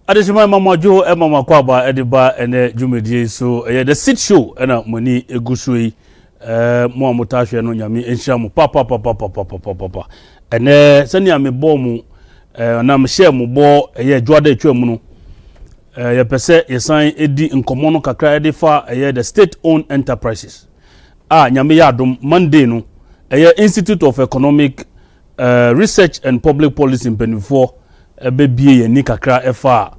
Adeshima mama jo e mama kwaba ediba ene jumedie so the sit show na moni egusui mo amotahwe no nyame enhia mo papa ene sani me bo mu na me share mo bo dwada atwa mu no ye pese yesan edi nkomo no kakra edifa the state owned enterprises nyame ya adom Monday no Institute of Economic Research and Public Policy in Penifo bebie ye ni kakra efa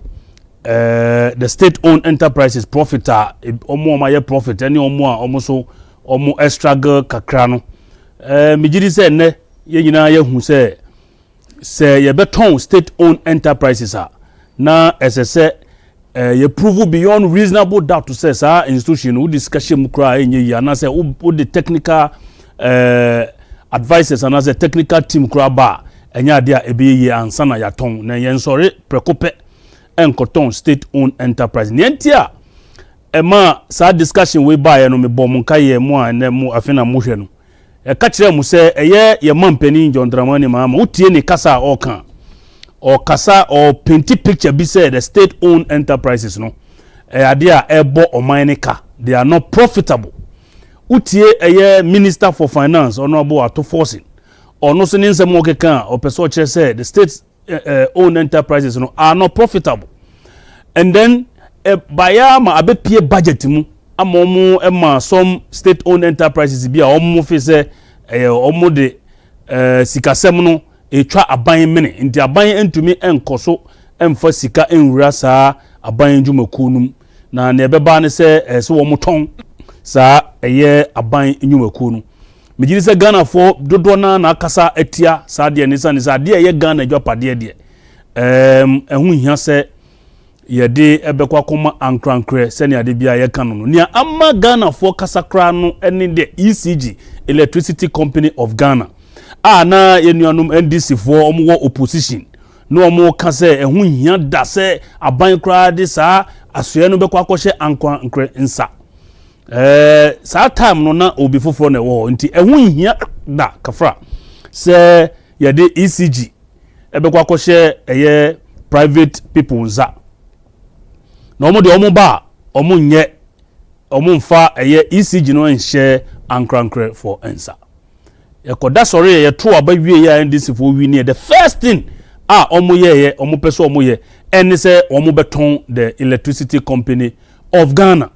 the state owned enterprises profiter omo ma ye profit any omo a omo so omo struggle kakra no migidi se ne ye nyina ye hu se ye beton state owned enterprises na esese ye prove beyond reasonable doubt to say sa institution who discussion mu kra enye ya na se who the technical advisors and as a technical team kra ba enya dia ebeyi ansa na yaton na yen sori prekope enkoton state owned enterprise nentia ema sa discussion we ba ye no me bom nkaye mu a na mu afena mu hwe no e ka kire mu se ye mampani John Dramani mama utie ni kasa o kasa o painty picture be say the state owned enterprises no ade ebo omanika they are not profitable utie minister for finance honorable ato forcing ono so ninse mo keka o person che say the state owned enterprises no are not profitable and then baya ma abepie budget mu amomu ema some state owned enterprises bia omo fi say omo de sikasem no etwa aban mene nti aban entumi enkoso emfa sika enwura saa aban dwumakunum na ne beba ne se so wo moton saa aban dwumakunu mejiri se Ghana for dodo na akasa atia saa de ne sa de Ghana adwapade de ehu hia se ye de ebekwa koma ankrankre se ne ade bia ye kan no nia amma Ghana for kasakra no ene de ECG Electricity Company of Ghana na yenuanum NDC for omo opposition no omo ka se ehu hia da se aban kra de saa asoye no bekwa akɔhye ankrankre nsa saa time no na obi foforo na wo nti ehu hia da kafra se ye de ECG ebekwa akɔhye private people nza na omo de omo ba omo nye omo mfa ECG no nhye ankrankre for nsa yekoda sorry ye to abawie ya NDC for wi ne the first thing omo ye omo pese omo ye ene se omo beton the Electricity Company of Ghana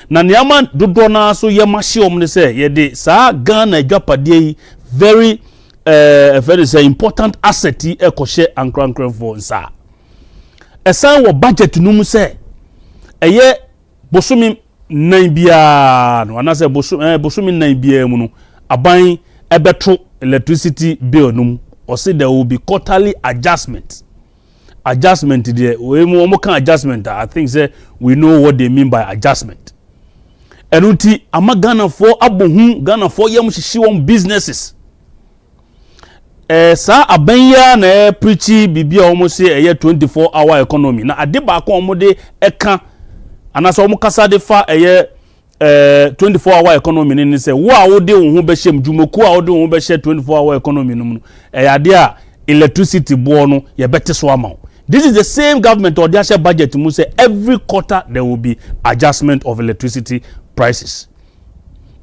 na niama dodo na so ye mahye omo ne se ye de sa Ghana adwapade very very important asset ekɔhye ankrankran for nsa esan wo budget num se bosumi nan bia no anase bosumi nan bia mu no aban ebeto electricity bill num or say there will be quarterly adjustment there we mo kan adjustment I think say we know what they mean by adjustment enuti amagana for abohu Ghana for yam hihye won businesses sa abanya na preachi bibia omo say 24-hour economy na ade ba ko omo de eka anasa omo kasa de fa 24-hour economy ni say wo a wo de wo ho be hyem dwumoku a wo de wo ho be hye 24-hour economy no ade a electricity bo no ye bete so ama. This is the same government or their budget mu say every quarter there will be adjustment of electricity prices.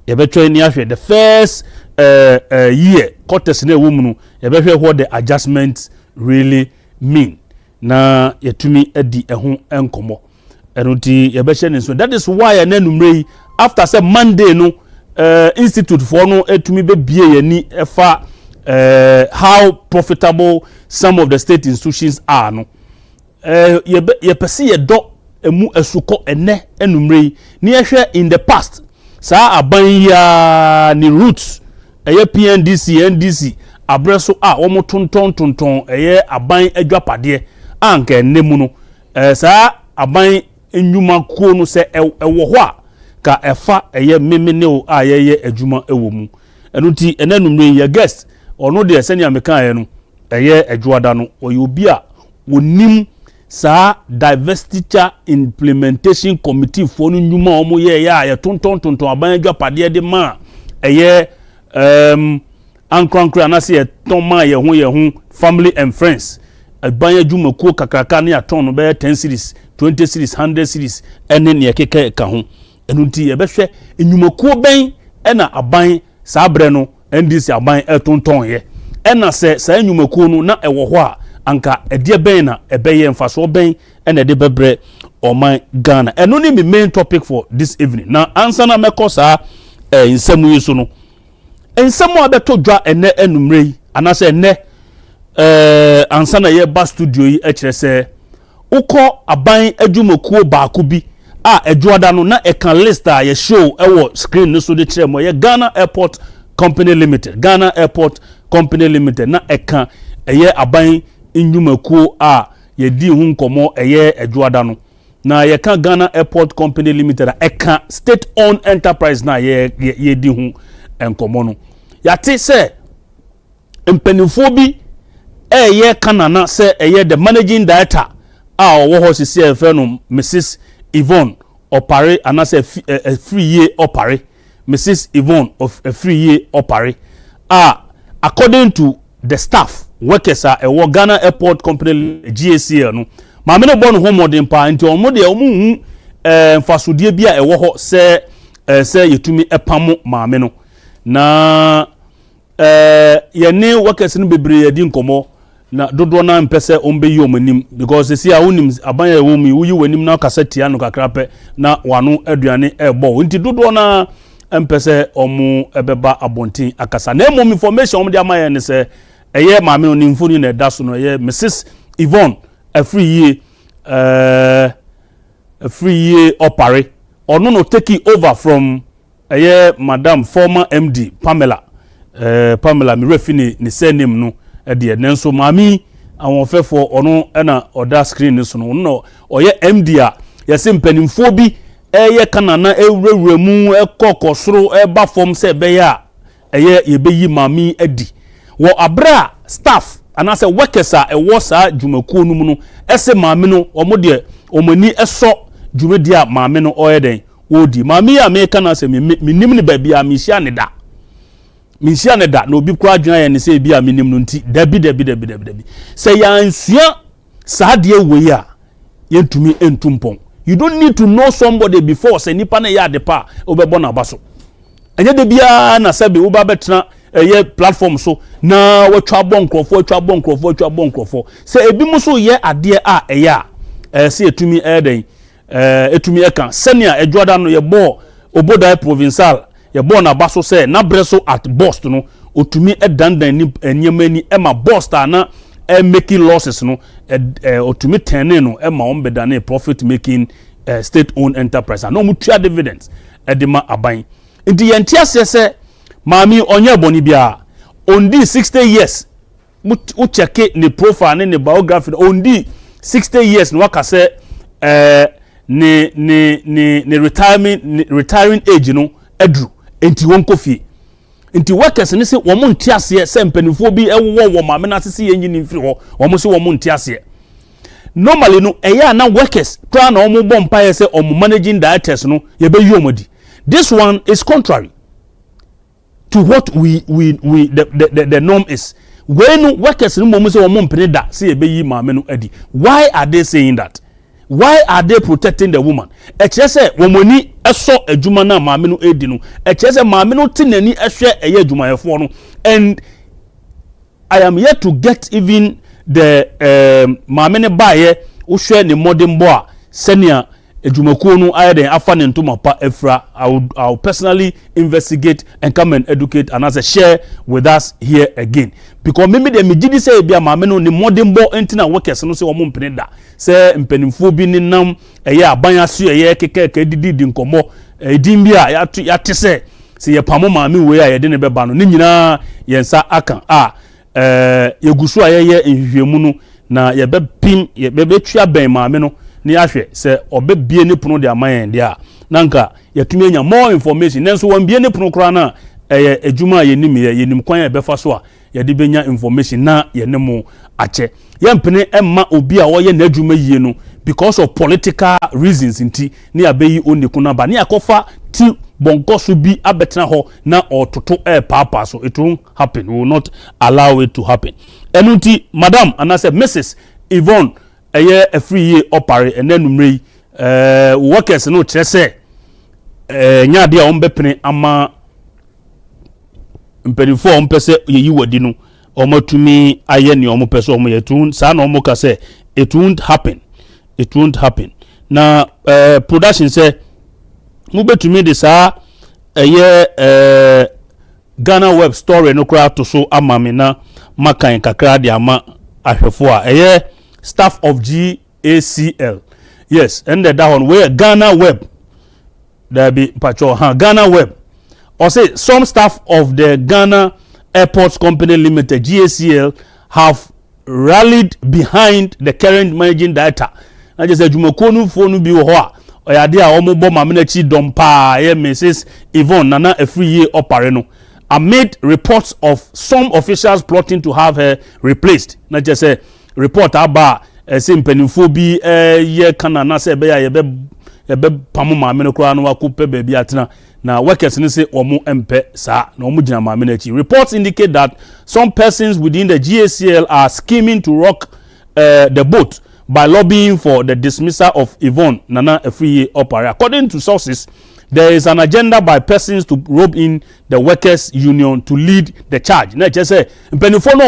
Ye beto ni ahwe the first year quarters na wo mu no ye behwe what the adjustments really mean na yetumi adi eho enkomo enuti ye behye ne so that is why na numre after say Monday no institute for no etumi be bie yani efa how profitable some of the state institutions are no ye pese ye do emu esuko ene enumre ni ehwe in the past sa aban ya ni roots PNDC NDC abreso omo tonton aban adwapade anka enemu no sa aban enwuma kuo no se ewo ho a ka efa memene o ye adwuma ewo mu enuti enanumre ye guest ono de senia mekan ye no adwada no oyobi a wonim sa diversity implementation committee for no nwuma omo ye tonton aban adwapade de ma ankrankra na se ye ton ma ye ho family and friends aban adwumakuo kakraka ne aton no be 10 series 20 series 100 series ene ne keke ka ho enu nti ye behwe enwumakuo ben ena aban saa bre no ndc aban etonton ye ena se saa enwumakuo no na ewo ho a anka edie ben na ebeye mfaso ben ena de bebre oman Ghana enu ni main topic for this evening na answer na mekosa nsemu yeso no nsemu abeto dwa ene enumre anase ene answer na ye ba studio yi ekire se ukọ aban adwumakuo baako bi a edwoada no na ekan list a ye show ewo screen no so de kire mo ye Ghana Airport Company Limited Ghana Airport Company Limited na ekan eye aban adwumakuo a ye di hu nkomo eye edwoada no na ye kan Ghana Airport Company Limited ekan state owned enterprise na ye di hu nkomo no yate se mpanimfo bi eye kanana se eye the managing director a owo ho sisi no Mrs Yvonne Opare anase free year Opare Mrs Yvonne of a free year Opare according to the staff workers a Ghana Airport Company GACL no ma me no bon ho modern pa nti omo de omo hu mfasodie bia ewo ho se yetumi epamo ma me no na ye ne workers no bebre yedi nkomo na dodo na mpese ombe yi omanim because see a wonim aban ya wo mi wuyi wanim na kaseti anu kakrape na wanu aduane ebo nti dodo na mpese omu ebeba abontin akasa na emo information omu de amaye ne se eye maame oni mfoni na da so no eye Mrs Yvonne a free year Opare ono no take over from eye madam former MD Pamela mi refini ni surname no de nenso mami awon fefo ono na oda screen so no oye MD a yese mpanimfo bi eye kanana ewurawura mu ekokosoro eba form se be ya eye yebeyi mami adi wo abra staff anase workers a ewo saa dwumakuo no mu no ese mami no omo de omani eso dwumadi a mami no oye den odi mami a me kana se minim ne ba bia mi hia ne da na obi kura adwena ya ne se bia minim no nti dabi se ya nsua saa de we ya yentumi entumpon. You don't need to know somebody before say nipa na ya de pa obebo na baso enye de bia na sabe wo ba betena ye platform so na watwa bonkrofo say ebi mu so ye ade a eya se etumi eden etumi eka senior edwoda no ye bo oboda provincial ye bo na baso say na breso at boss no otumi edandan ni enyemani ema boss ta na making losses no otumi turn no ema ombedane profit making state owned enterprise no mutua dividends edema aban ndi yentiase se mami onye boni bia ondi 60 years u check ni profile ni biography ondi 60 years no wakase ni retiring age no edru enti won kofi nti workers ni se wo mo ntiase se mpanifo bi ewo mame na sese yenyi mfiri ho wo mo se wo mo ntiase normally no eya na workers try na wo mo bompa se o managing directors no ye be yomodi. This one is contrary to what the norm is. When workers no mo se wo mo mpene da se ye be yi mame no adi. Why are they saying that? Why are they protecting the woman? Echese womoni eso adwuma na maame no edi no. Echese maame no tinani ehwe eye adwumayefo no. And I am yet to get even the maame ne baaye wo hwe ne modern boy senior adwumakuo no ayeden afa ne ntoma pa efra. I'll personally investigate and come and educate and as a share with us here again. Because maybe the mejidi say bia maame no ne modern boy entina workers no se wo mo mpene da. Se mpanimfo bi ni nam eye aban aso eye keke didi nkomo edin bia ya tese se ye pamo maame we a ye de ne beba no ni nyina yensa akan yegusu ayeye nhwehwemu no na ye be pim ye be tua ben maame no ni ahwe se obebie ne puno de aman de a nanka yatumi anya more information nenso wan bie ne puno kra na ejuma yenim kwan ye befa so a ye de benya information na ye ne mo ache ye mpene emma obi a wo ye na adwuma yie no because of political reasons nti ni abeyi oniku na ba ni akofa ti bongosu bi abetena ho na ototo papa so it won't happen. We will not allow it to happen. Enuti madam and I said Mrs Yvonne a free year opare and then numre workers no chese nya dia ombepene ama mpenifo ompese yeyi wadi no omotumi aye ni omopese omoyetun sa na omoka say it won't happen na production say mubetumi de sa Ghana web story no kra to so amame na makan kakra de ama ahwefo a staff of GACL. Yes, and that one where Ghana web there be patrol Ghana web or say some staff of the Ghana Airports Company Limited GACL have rallied behind the current managing director. I just said jumokonu phone bi wo ho a oyade a omobo mamenachi dompa Mrs. Yvonne Nana a free year opare no amid reports of some officials plotting to have her replaced. Na just say report aba say mpanimfo bi ye kana na say be ya be pamu mamene kura no wakupe baby atena na workers ni say omo empe sa na omo gina mamenachi. Reports indicate that some persons within the GACL are scheming to rock the boat by lobbying for the dismissal of Yvonne Nana Efriye Opare. According to sources, there is an agenda by persons to rope in the workers union to lead the charge. Na just say mpenifo no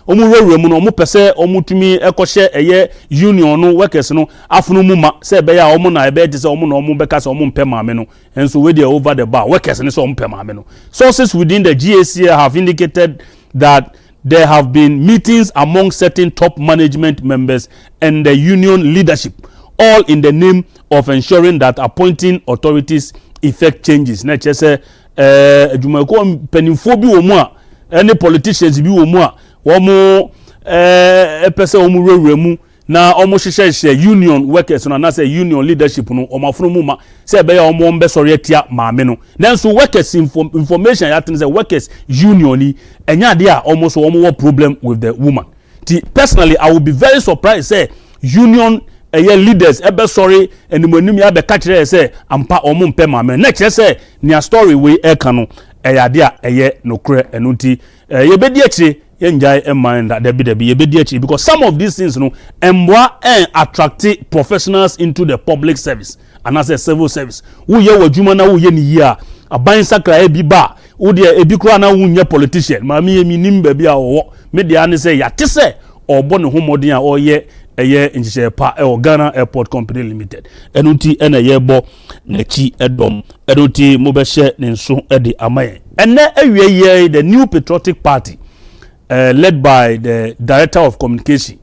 omu rewremu no omu pese omu tumi ekoshe eye union no workers no afunu mu ma say be ya omu na ebe say omu no omu beka say omu mpe maame no enso we dey over the bar workers ni say omu mpe maame no. Sources within the GACL have indicated that there have been meetings among certain top management members and the union leadership, all in the name of ensuring that appointing authorities effect changes. Na chese jumako penifo bi wo mu a any politicians bi wo mu a wo mu pese wo mu rewremu na omo hyehyehye union workers no na say union leadership no omafunu mu ma say be ya omo mbe sori atia maame no nanso workers information ya tin say workers union ni enya de a omo so omo problem with the woman. Personally I will be very surprised say union leaders ebe sorry enimonim ya be ka kire say ampa omo mpe maame na kire say nia story we eka no de a nokre enunti ye bedi akire yenjai mind that debi yebedi because some of these things no emwa attract professionals into the public service and as a civil service wo ye wadwuma na wo ye ni yi a aban sakra e bi ba wo de e bi kura na wo nye politician ma me yemi nim ba bi a wo media ne say yate say obo ne homodin a oye eye njise pa o Ghana Airport Company Limited enuti ena yebo na chi edom enuti mo be hye ne nso de amaye enne awie the new patriotic party led by the director of communication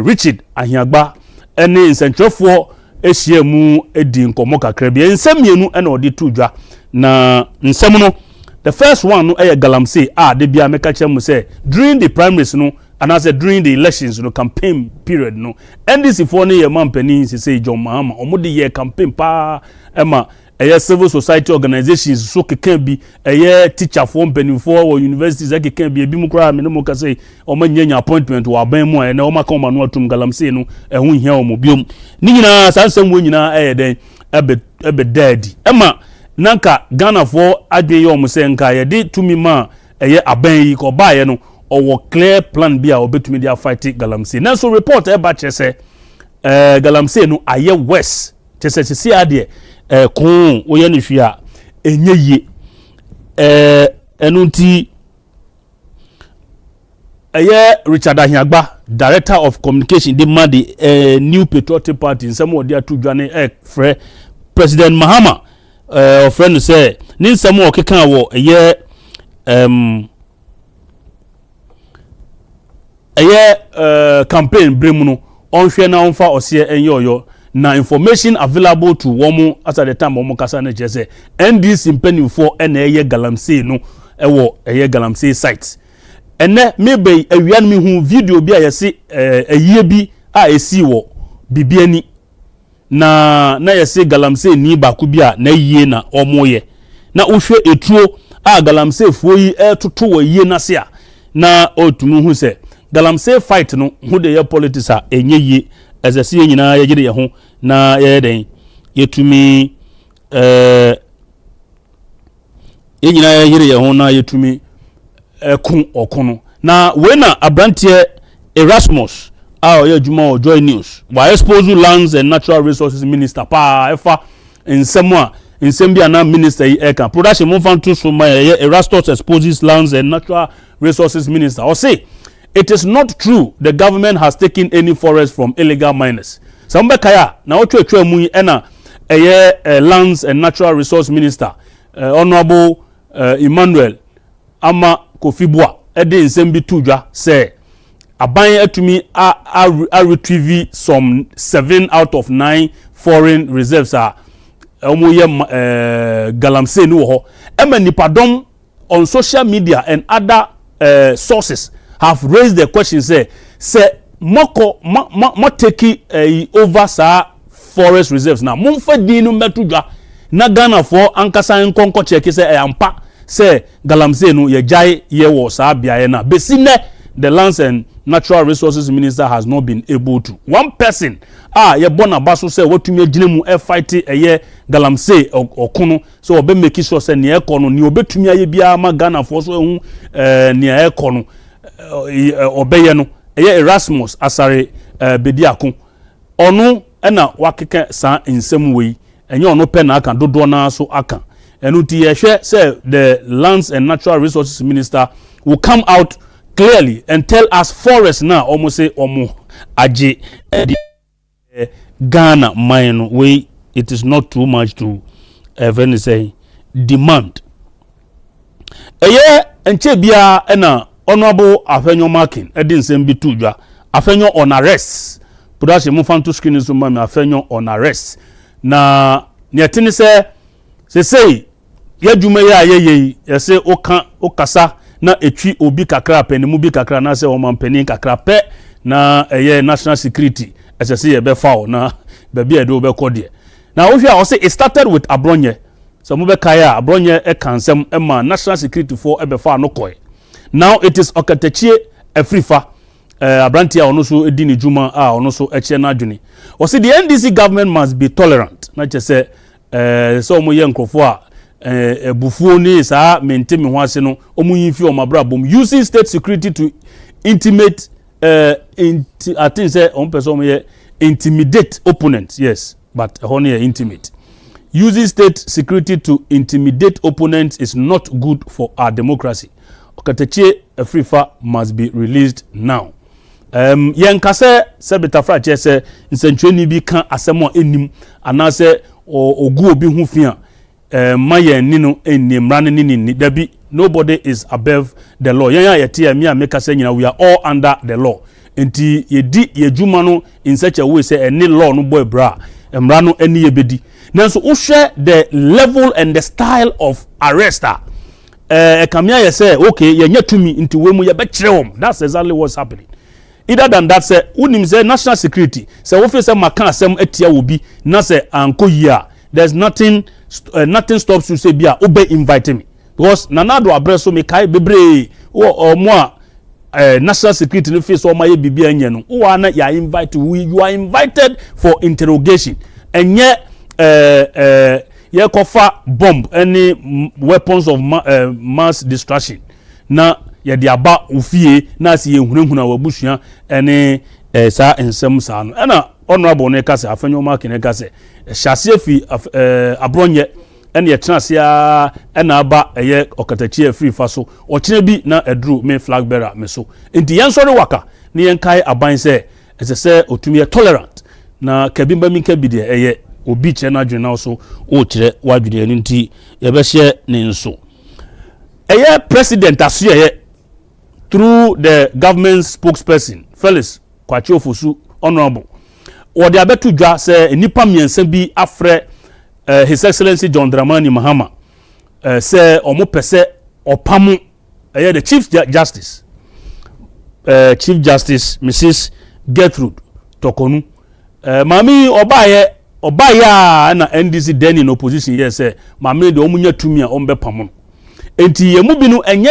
Richard Ahiagba ene nsentrefo ehyiemu edi nkomo kakra bi nsemienu ena odi tudwa na nsem no the first one no galamsey de bia meka chemu say during the primaries no and as during the elections no campaign period no NDC for no ye mampani say John Mahama omode ye campaign pa ema civil society organizations so can be teacher for mpanimfo or universities can be ebi mukra me no muka say omanyanya appointment wa ban mu na o maka ma no atum galamsey no ehun hia o mobiom ni nyina sansem wo nyina den ebe daddy ema nanka Ghana for adwe yo mo say nka ye de tumi ma aban yi ko ba ye no owo clear plan bia obetumi dia fight galamsey na so report eba chese galamsey no aye west chese si ade kun oye ni hwia enye ye enunti Richard Ahiagba director of communication de ma the new patriotic party nsem odi atudwane frɛ President Mahama friend say ni nsem o keka wo campaign bremu no onhwe na onfa ose enyoyo na information available to womu at the time womu kasa na jese NDC mpanimfo na galamsey no ewo galamsey site ene mebe awian mi hu video bi a yesi ayie bi a esi wo bibiani na yesi galamsey ni ba ku bi a na yie na omoye na ohwe etuo a galamsey fo yi toto wo yie na se a na otumu hu se galamsey fight no hu de ye politics a enye yie ezesi nyina yegide ye ho na yeden yetumi nyina yegide ye ho na yetumi kun okono na we na abrantie Erasmus Juma or Joy News why expose lands and natural resources minister pa efa in Sembia na minister eka production move on to so my Erasmus exposes lands and natural resources minister or say it is not true the government has taken any forest from illegal miners. Samba kaya na otwe mu ena lands and natural resource minister honorable Emmanuel Ama Kofibua ede nsembi tudwa say aban atumi a retrieve some 7 out of 9 foreign reserves omoye galamsey no ho ema nipadom on social media and other sources have raised the question say mo take over sa forest reserves now momfa dinu metudwa na Ghana for ankasa nkonko check say ampa say galamsey no ye jai ye wo sa bia na besine the lands and natural resources minister has not been able to. One person ye born abaso say wotumi agine mu fight galamsey okono so obe make sure say ne ekono ni obetumi aye bia ma Ghana for so hu ne ekono obeye no Erasmus asare bediako ono na wakeke sa nsem wei enye ono pe na aka dodo na so aka enu ti ye hwe say the lands and natural resources minister will come out clearly and tell us forest now almost say aje Ghana mine way it is not too much to even say demand enche bia na honorable Afenyo Markin edin sembi tudwa Afenyo on arrest production mu fan to screen so ma Afenyo on arrest na ne tini say yadwuma ye say okasa na etwi obi kakra pe ne mu bi kakra na se o mampani kakra pe na national security SSC ye be foul na be bia do be kode na wo hwia o say it started with Abronye so mu be kaya Abronye kansem ma national security for e be fa no koy now it is Okatechie Afrifa Abrantia ono so edini juma ono so eche na adwene o say the NDC government must be tolerant na che say so mo ye nkrofo bufuo ni sa mentemi ho ase no omuyinfi o mabrabom using state security to intimate I think say on person ye intimidate opponents yes but honey intimate using state security to intimidate opponents is not good for our democracy. Okatechie Afrifa must be released now. Yenkase se betafra che se nsentweni bi kan asemo enim anase ogu obi hu fia maye nino enimrane nini dabi nobody is above the law. Yeti me ameka se nyina we are all under the law. Enti yedi yejuma no in such a way say any law no boy bra emra no eni yebedi. Nanso wo share the level and the style of arrester kamia ye say okay yenye tumi into we mu ye be kire that's exactly what's happening. Either than that say unim say national security say wo fe say maka asem atia wo bi na say anko yia there's nothing stops you say bia obe invite me because nanado abreso me kai bebre o mo national security no face o ma ye bibia anye no wo na ya invite you are invited for interrogation enye ye kofa bomb any weapons of mass destruction na ye de aba ofie na se ye hunahuna wabusua ene sa ensem sa no na honorable ne kase Afenyo Markin ne kase hyase fi Abronye ene ye tenase a na aba eye Okatechie Afrifa so okene bi na edru me flag bearer me so enti yensori waka ne yenkai aban se ese otumi tolerant na kabimba minka bi de eye obi che na dwena so o kire wadwene ani nti ye be hye ne nso eye president aso through the government spokesperson Felix Kwachiofosu honorable or the abetu dwa say nipa miensa bi afre his excellency John Dramani Mahama say omo pese opamu the chief justice Mrs. Gertrude Tokonu mami obaya na NDC then in opposition yes say mami de omunya tumi a ombe pamo enti yemu bi no enye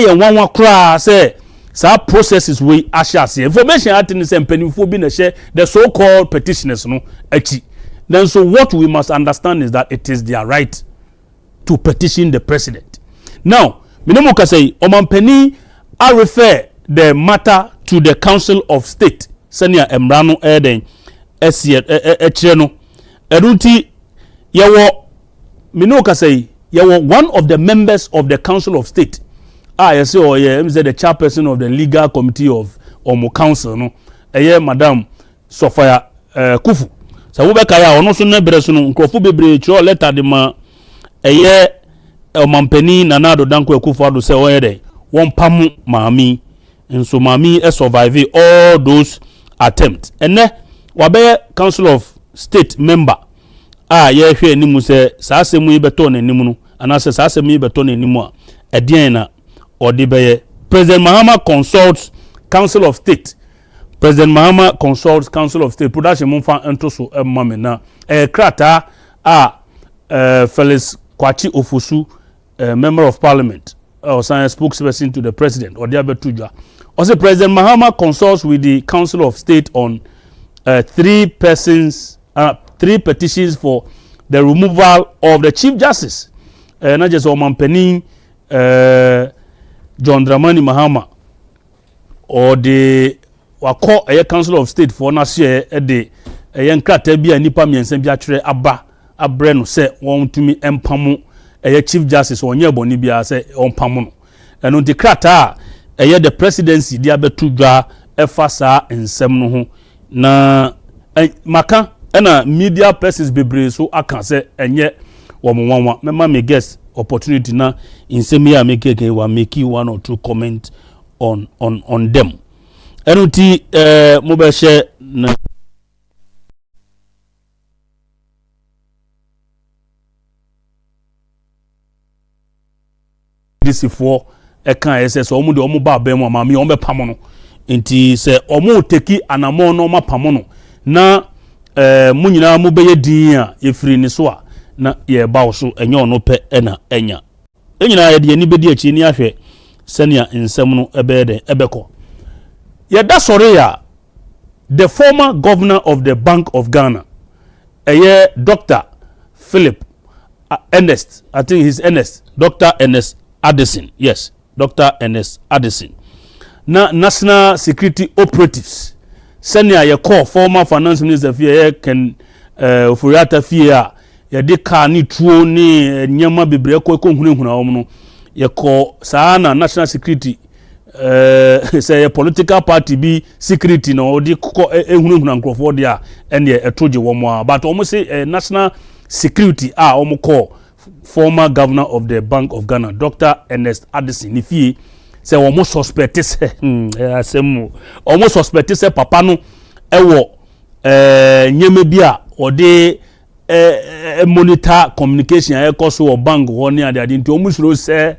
ye wanwa kra say sa processes we ashas information atin say mpanimfo bi na share the so called petitioners no achi then so what we must understand is that it is their right to petition the president. Now minimo ka say omampani a refer the matter to the Council of State senior emrano eden echire eruti yewo minoka say yewo one of the members of the Council of State yes oh yeah the chairperson of the legal committee of omo council no madam Sophia Kufu so wo be kaya ono so na bere so no nkrofo bebre chiro letter de ma omampani Nanado Danko Akufo-Addo say oyede won pam maami nso maami survive all those attempts ene wabe Council of State member ye hwe animu se saasemu yi beto na animu no anase saasemu yi beto na animu a edien na odi beye President Mahama consults Council of State. President Mahama consults Council of State. Production monfa ento so mame na krata Felix Kwachi Ofosu member of parliament or science spokesperson to the president or diabetujwa. Also President Mahama consults with the Council of State on three petitions for the removal of the Chief Justice. Not just Omampeni John Dramani Mahama or the wako Council of State for nase de nkrata bia nipa miensen bia twere abre no se won tumi empamu Chief Justice onye boni bia se ompamu no eno de krata the presidency dia betudwa efasa ensem no ho na maka na media persons bebre so aka se enye womonwanwa mema me guest opportunity na nsem ya make wa make one or two comment on them eno ti mo be share na this for kan ese so omu de omu ba ba mu amami omu be pamo no nti se omu teki anamo no ma pamo no na mu nyina mu be yedin a yefiri ni so a na ye ba so enye ono pe na enya enyina ye de ni bedi achi ni ahwe senia nsem no ebeko ye da sore ya the former governor of the Bank of Ghana Dr. Philip Ernest, I think he's Ernest, Dr. Ernest Addison, yes, Dr. Ernest Addison. Na national security operatives. Senior ye call former finance minister fie ken Ofuriata fie a ye de ka ni tuo ni nyama bebre ko hunhuna wo no ye call sana national security say a political party be security no di ko hunhuna nkrofo dia ene etoje wo mo but almost say national security almost call former governor of the Bank of Ghana, Dr. Ernest Addison, Nifi, say almost suspected, almost suspected, papa no, nyemebia, or de monitor communication, koso or bank, one year, they didn't almost say,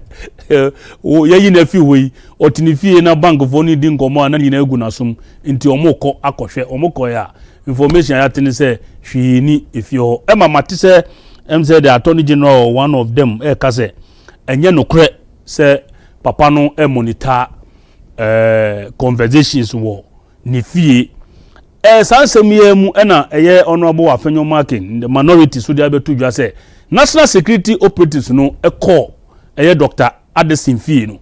ye nefi we, or tinifi na bank of only didn't come on and in Egunasum into omoko akoshe, omoko ya, information I think say, she ni, if you Emma Matisse, said the Attorney General, one of them, kase, enye no kre say papa no monitor conversations wo ni fie sansemi mu na honorable Afenyo Markin the minority so dia betudwa say national security operatives no call Dr. Addison fie no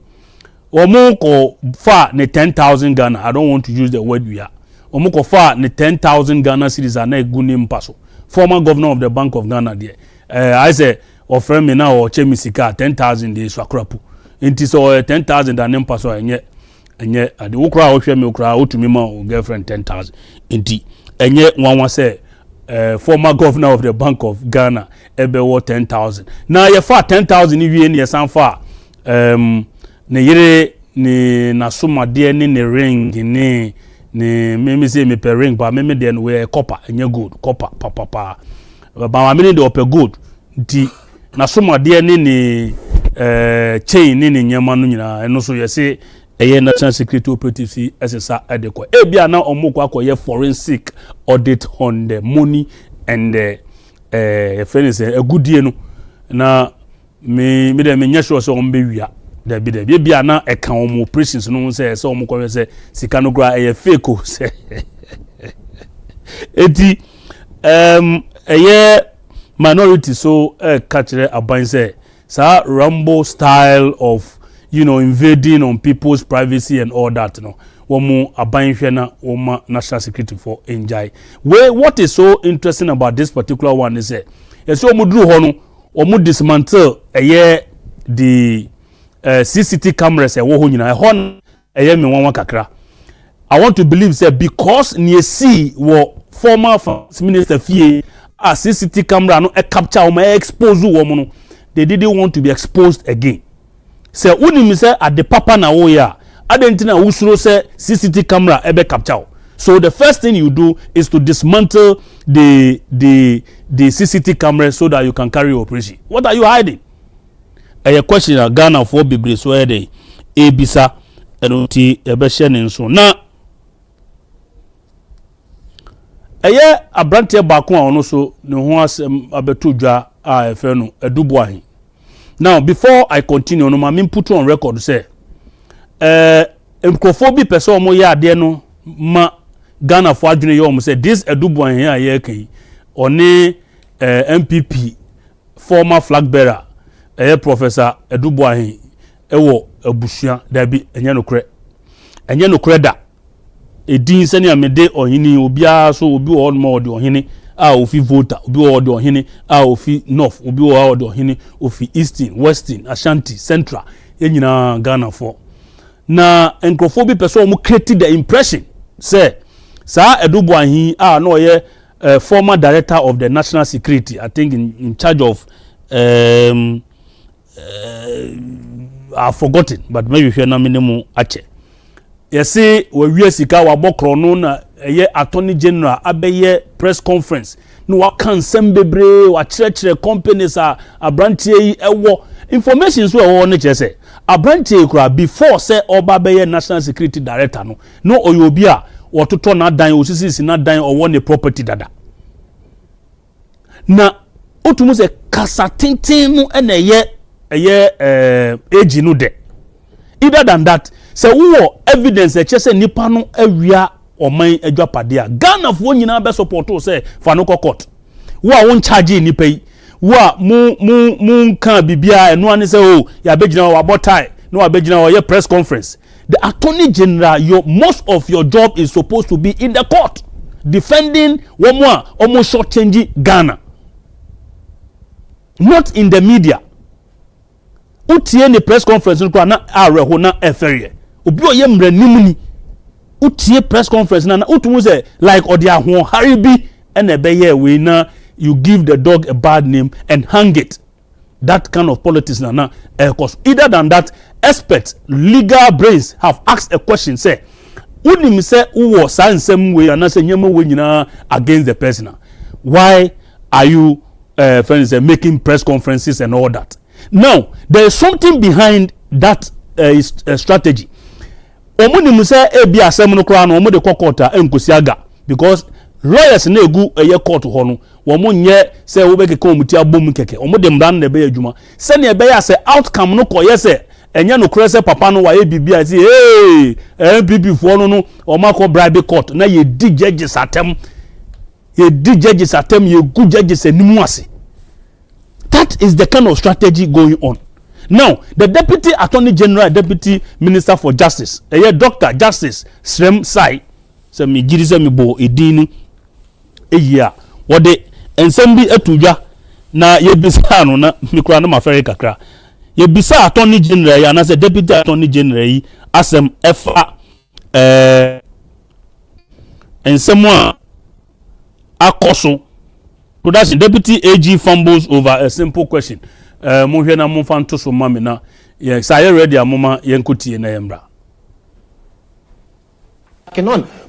omo ko fa ne 10,000 Ghana. I don't want to use the word we are omo ko fa ne 10,000 Ghana cedis na eguni mpaso former governor of the Bank of Ghana there I say offer me now or chemisika 10,000 de swakrapu inti so 10,000 and nempa so enye ade wokra ohwe me wokra otumi ma girlfriend 10,000 inti enye nwanwa say former governor of the Bank of Ghana ebe wo 10,000 na ye fa 10,000 ni wie ne sanfa ne yire ni nasomade ni ne ring ni meme say me per ring ba meme de no we copper enye gold copper papa ba meme de ope gold nti nasomade ni chain ni nyama no nyina eno so yese national security operatives SSA adekwa bia na omoko akoye forensic audit on the money and the finance agudie no na me de me nyesho so ombe wia da bia na eka omo operations no say so omoko say sika no gra fake o say eti minority so catch aban say sa Rambo style of invading on people's privacy and all that, womu abanhwena woma national security for enjoy. What is so interesting about this particular one is that yes, omudru ho no omu dismantle the CCTV cameras ewo ho nyina ho me wanwa kakra. I want to believe say because near see former finance minister fie a CCTV camera no capture o expose wo no, they didn't want to be exposed again. Say unim say at the papa na wo ya adentina usuro say CCTV camera ebe capture. So the first thing you do is to dismantle the CCTV camera so that you can carry your operation. What are you hiding? A question a Ghana for Bibre so dey ebisa enoti ebe hye nso na abrantie baako a ono so ne ho asem abeto dwa a efe no edubu ahin. Now before I continue no ma me put on record say microphone person omo ya ade no ma Ghana for adwene yo say this edubu ahin a ye kan oni MPP former flag bearer Professor edubu ahin ewo abusua da bi enye no kre da edin sani amede ohini obia so obi o mo de ohini a ofi voter obi o de ohini a ofi north obi o de ohini ofi eastern western Ashanti central enyina Ghana for na encrophobic person mo create the impression say sa edubu ahin a no ye former director of the national security, I think in charge of I've forgotten, but maybe if you're not minimum ache. You see, we sika wa bokro no na attorney general abeye press conference. No wa kan sembebre wa chire companies a branch yi ewo information so ewo ne chese. A branch kura before say oba beye national security director no oyobi a wototo na dan osisi na dan owo ne property dada. Na otumu se kasa tintin no na age no de. Either than that, say wo evidence e chese nipa no awia oman adwapade a Ghana fo nyina be support say fa no court. Wo a won charge nipa yi. Wo a mu kan bibia eno ane say oh ya begina wa botai no wa begina wa press conference. The attorney general, most of your job is supposed to be in the court defending woman almost short changing Ghana, not in the media. Utie ne press conference na areho na eferie obi oye mre nimuni utie press conference na utumu say like odi ahon haribi ene beye we na you give the dog a bad name and hang it. That kind of politics na cause either than that experts legal brains have asked a question say unim say uwo sansem we and say nyema we nyina against the person. Why are you friends making press conferences and all that? Now, there is something behind that strategy. Omunim say ebi asem no kra no omo de kokota enkosiaga because lawyers na egu eye court ho no wo mo nye say wo beke ko muti abom keke omo de mran na be adwuma se ne be ya say outcome no koye say enye no kra say papa no wa ebibia say hey MPP fo no omo akọ bribe court na ye di judges atem ye good judges enimu ase. That is the kind of strategy going on. Now, the Deputy Attorney General, Deputy Minister for Justice, Dr. Justice Srem Sai, se mi giri se mi bo edini eya wode ensembi etuja na yebisa no na mikura na mafere kakra. Yebisa Attorney General ya na se Deputy Attorney General yi asem efa ensemo akoso. Production Deputy AG fumbles over a simple question. Mohwe na mo fanto so mame na yes I ready amoma yenkutie na yembra.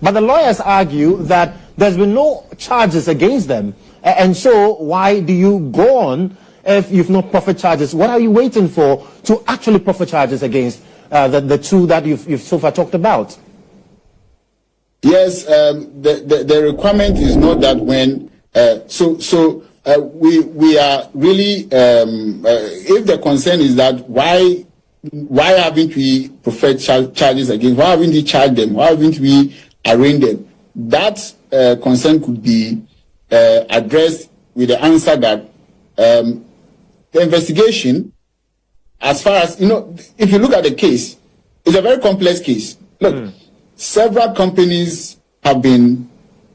But the lawyers argue that there's been no charges against them, and so why do you go on if you've not proffered charges? What are you waiting for to actually proffer charges against the two that you've so far talked about? Yes, the requirement is not that when we are really if the concern is that why haven't we preferred charges against, why haven't we charged them, why haven't we arraigned them, that concern could be addressed with the answer that the investigation as far as, if you look at the case, it's a very complex case. Look, several companies have been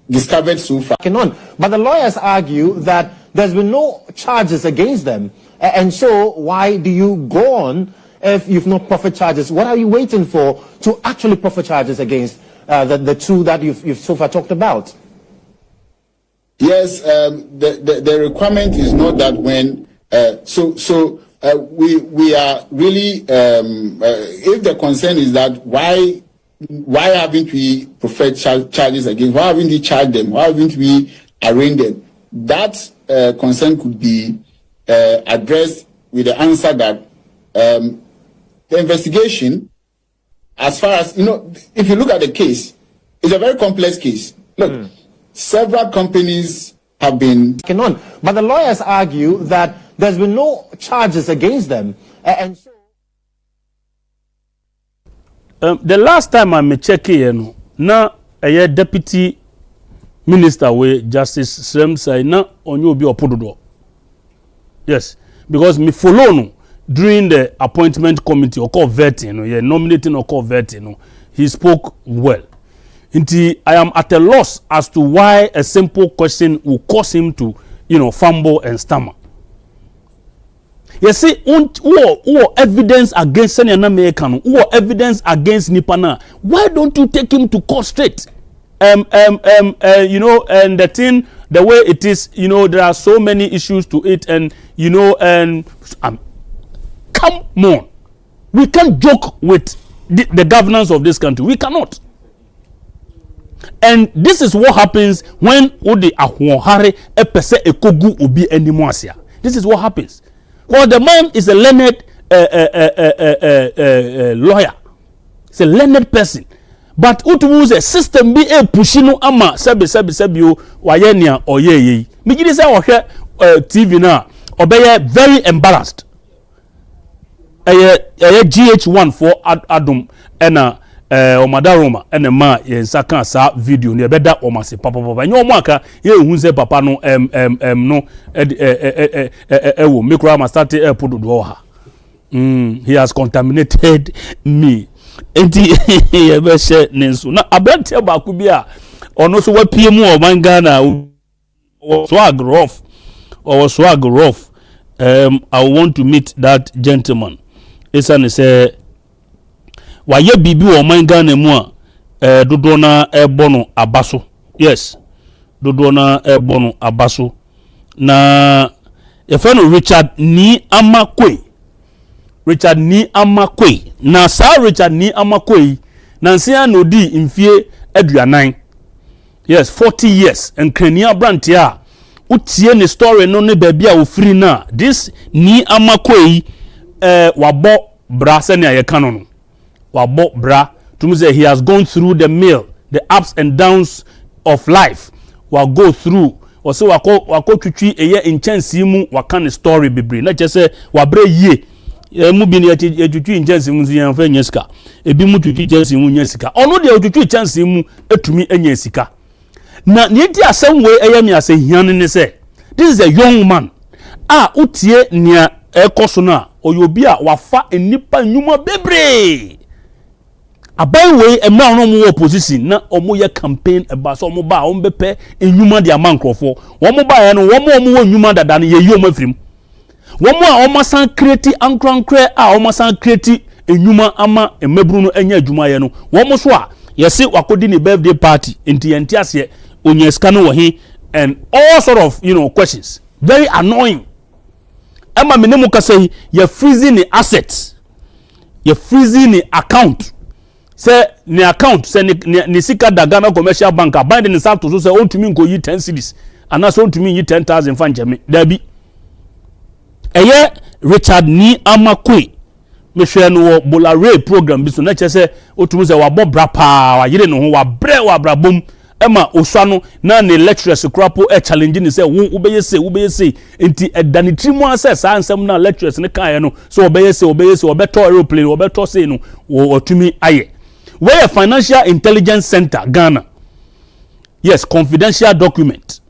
discovered so far. But the lawyers argue that there's been no charges against them. And so why do you go on if you've not proffered charges? What are you waiting for to actually proffer charges against the two that you've so far talked about? Yes, the requirement is not that when we are really if the concern is that why haven't we preferred charges against? Why haven't we charged them? Why haven't we arraigned them? That concern could be addressed with the answer that the investigation, as far as if you look at the case, it's a very complex case. Look. Several companies have been. But the lawyers argue that there's been no charges against them. And so. The last time I checked, now a deputy minister with Justice Srem say na onyo bi opododo. Yes, because me follow no during the appointment committee or call vetting, nominating or call vetting, he spoke well. Indeed, I am at a loss as to why a simple question will cause him to, fumble and stammer. You see, who evidence against Senior American, who evidence against Nipana, why don't you take him to court straight? And the thing, the way it is, there are so many issues to it, and come on, we can't joke with the governance of this country. We cannot. And this is what happens when Odi Ahwonhare epese ekogu obi enimoasia. This is what happens. Well, the man is a learned lawyer. He's a learned person. But utubuze a system be a pushino ama sebi wayenia oyeye. Migidi say ohwe TV na obeye very embarrassed. GH1 for Adum ena Omadaroma ene ma yensa kan sa video ne beda omase papa nyo omaka ye ehunze papa no no wo mikro ama start pododo ha. He has contaminated me. Enti ye be she nenso na abante ba ku bia ono so wapie mu o mangana swag rough I want to meet that gentleman. Isani say waye bibi wo mangana mu a dodo na ebono abaso. Yes, dodo na ebono abaso na yefano Richard ni amakwe na sa Richard ni amakwe na nsia no di mfie aduanan. Yes, 40 years and krania brantia utie ne story no ne babia ofiri na this ni amakwe wabo bra se ne ayeka no wabo bra to say he has gone through the mill, the ups and downs of life. Wa go through or so wako twitwi eye inchensi mu waka ne story bebre na chese wabre ye mu bi ne twitwi inchensi mu yan fa nyesika ebi mu twitwi inchensi mu nyesika ono de twitwi inchensi mu etumi enyesika na ne di asem we eye mi ase hian ne se this is a young man utie nia ekoso na oyobi a wafa enipa nyuma bebre abai we emra no mu opposition na omo ye campaign eba so omo ba omo bepe enyuma de amankrofo omo ba ye no omo wo nyuma dada ne ye yi omo afirim omo a omo san create ankrankre omo san create enyuma ama emebru no anya adwuma ye no omo so a yesi wakodi ne birthday party enti ase onyeska no wo he and all sort of questions very annoying. Emma menemu kase ye freezing the assets, ye freezing the account. Say ni account say ni sika da Ghana commercial bank bind in south to say on to me go yi 10 cedis and that's on to me yi 10,000 fan jeme there be eye Richard ni amakwe me hwe no bolare program bi so na che say otumu say wa bobra pa wa yire no ho wa bre wa brabom ema osano na ne lecturers krapo challenge ni say wo beye say enti edanitrimu access ansem na lecturers ne kan no so obeye say obeto aeroplane obeto say no otumi aye. Where a financial intelligence center Ghana. Yes, confidential document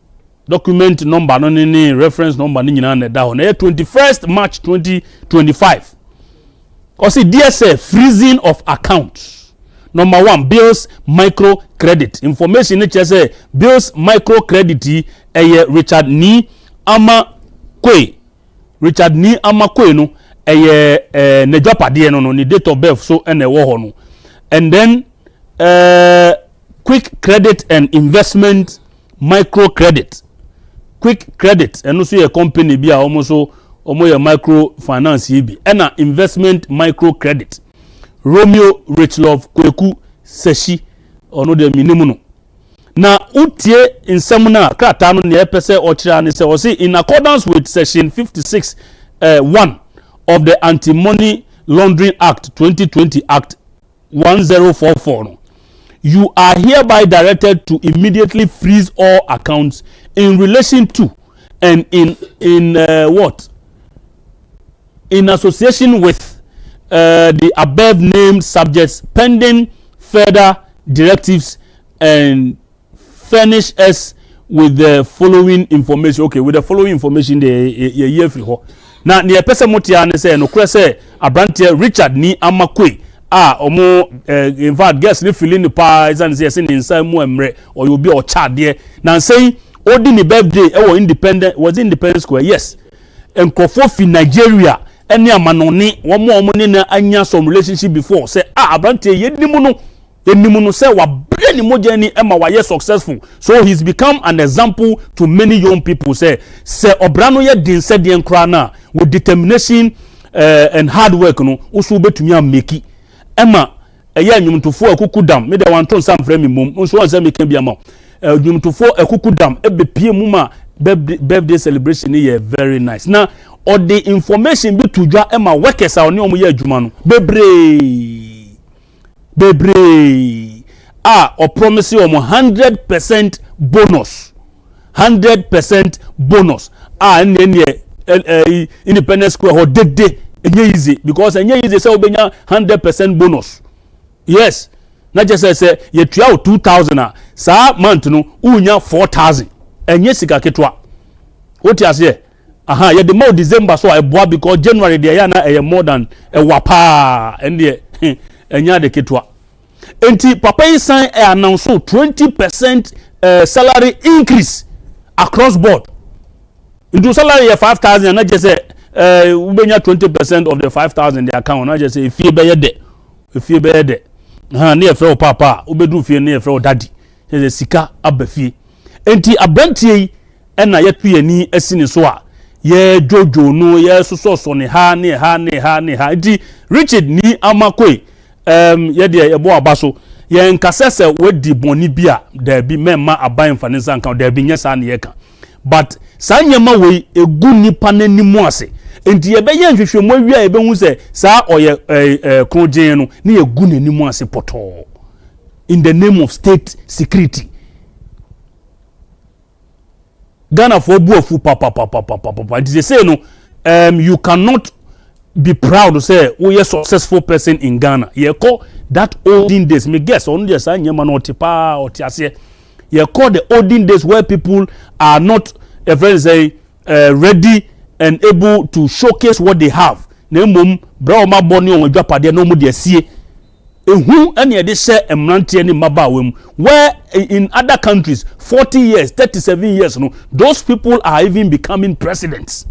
number no ni reference number ni nyina na da ho na 21st March 2025 Or see DSA freezing of accounts. Number 1, bills microcredit. Information which say bills microcredit Richard Ni Amakwe. Richard Ni Amakwe no ne dwapade no ni date of birth so ene wo ho no. And then quick credit and investment microcredit. Quick credit eno so ye company bi a omo ye microfinance yi bi ena investment microcredit. Romeo Richlove Kweku Seshi ono de minimu no. Na utie nsem na krata no ne epese o kira ne se o say in accordance with section 56 1 of the Anti-Money Laundering Act 2020 Act 1044 no, you are hereby directed to immediately freeze all accounts in relation to and in association with the above named subjects pending further directives and furnish us with the following information. Okay, with the following information the year free ho. Na ne pese motia ne say no kure say Abrantia Richard Ni Amakwe omo in fact guess ni feeling the pa is and say ni nsan mu emre or you be o cha de na say odi ni birthday e wo independent was Independence Square. Yes, enkofo fi Nigeria ene amanoni wo mo ni na anya some relationship before say Abrantia yenimu no say wa brain moja ni ema wa ye successful, so he's become an example to many young people. Say obrano ye din said the nkra na with determination and hard work no usu betumi ameki ema eya nyumtofo akukudam me de wanton sam frame mum nso wan say meka bia ma nyumtofo akukudam ebepie mu ma birthday celebration ye very nice. Na or the information be to dwa ema workers a oni omo ye adwuma no bebre or promise you 100% bonus 100% bonus Independence Square ho dede enye easy because enye easy say obenya 100% bonus. Yes, na just say you tua 2000 sa month no unya 4000 enye sika ketwa what you say ye the more December so I boa because January there ya na more than wapa and enya de ketwa. Enti papa yi sign announce 20% salary increase across board. Into salary 5,000 na just say ubenya 20% of the 5,000 the account na just say if you be de na e fre papa ubedu fie na e fre daddy say sika abafie. Enti abrantie na yetu yani asini so a ye jojo no ye so ne ha enti Richard Ni Amakwe ye de ebo abaso ye nkasese wedi boni bia da bi memma aban finance account da bi nyesa na ye ka but sanyema we egu nipa nanimu ase enti ye be ye nhwehwemu awia ye be hu se sa oye krojen no na ye gu nanimu ase poto in the name of state security. Ghana for buafu papa it is say no you cannot be proud to say we are successful person in Ghana. You call that olden days. Me guess on the sign you man otipa otiase. You call the olden days where people are not ready and able to showcase what they have. Nemum bra ma boni on Agyapade no mu de sie. Who any de share emrantie ni maba wem where in other countries 40 years 37 years no those people are even becoming presidents.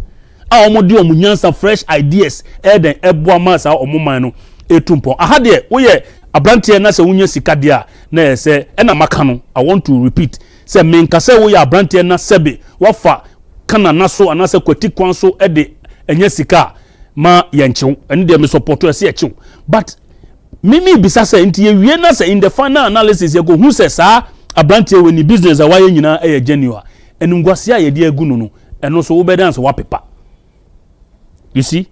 Omodi omunyansa fresh ideas den eboama sa omoman no etumpo aha de wo ye abrantie na se wunye sika de a na se na maka no I want to repeat se menka se wo ye abrantie na sebe wafa kana na so anase kwati kwan so de enye sika ma yenchew ene de me support ese yechew but mimi bisa se nti ye wie na se in the final analysis ye go hu se sa abrantie we ni business a waye nyina genuine enu ngwase a ye de agu no eno so wo be dance wa pepa. You see,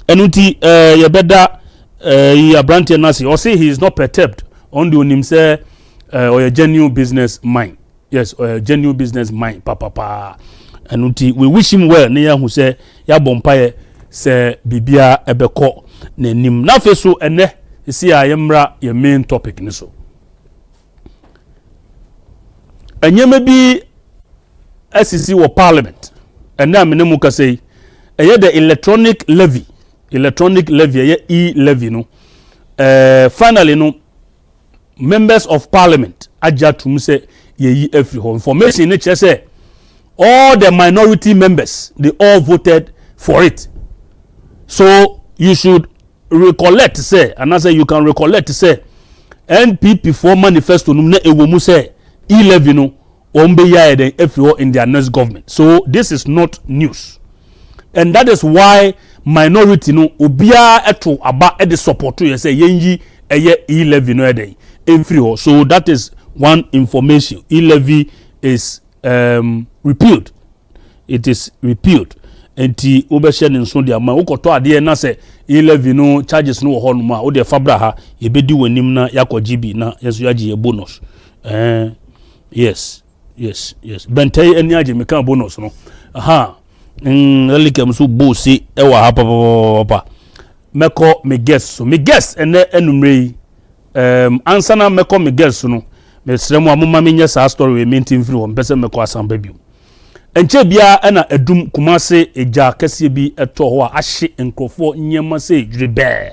enuti ye beda ye brantie nasi or say he is not perturbed on the him say or a genuine business mind. Yes, or a genuine business mind papa enuti we wish him well ne who say ya bompaye say bibia ebeko na nim na feso ene see ayemra your main topic ni so enyeme bi SEC or parliament and na menemu ka say the electronic levy electronic levy e-levy no finally no members of parliament Agyapong say ye every home information ne che say all the minority members they all voted for it. So you should recollect say and I say you can recollect say NPP for manifesto no na ewomu say e-levy no ombe ya den everywhere in their next government. So this is not news. And that is why minority no obia eto aba e de support you say yenyi eye e-levy no eden everywhere. So that is one information. E-levy is repealed. It is repealed. Enti obehye ne nso de ama ukoto ade na say e-levy no charges no ho no ma o de fabra ha ye bedi wanim na yakoji bi na yeso yaji ye bonus. Yes. Bentay eni aje me kan bonus no. Aha. Elikem so bosi e wa ha papa. Meko me guess so. Me guess ene enumre answer na meko me guess no. Me sremu amuma me nya sa story we maintain free won pese meko asamba biu. Enche bia na edum kumase eja kase bi eto ho a ahye enkrofo nyema se dwebe.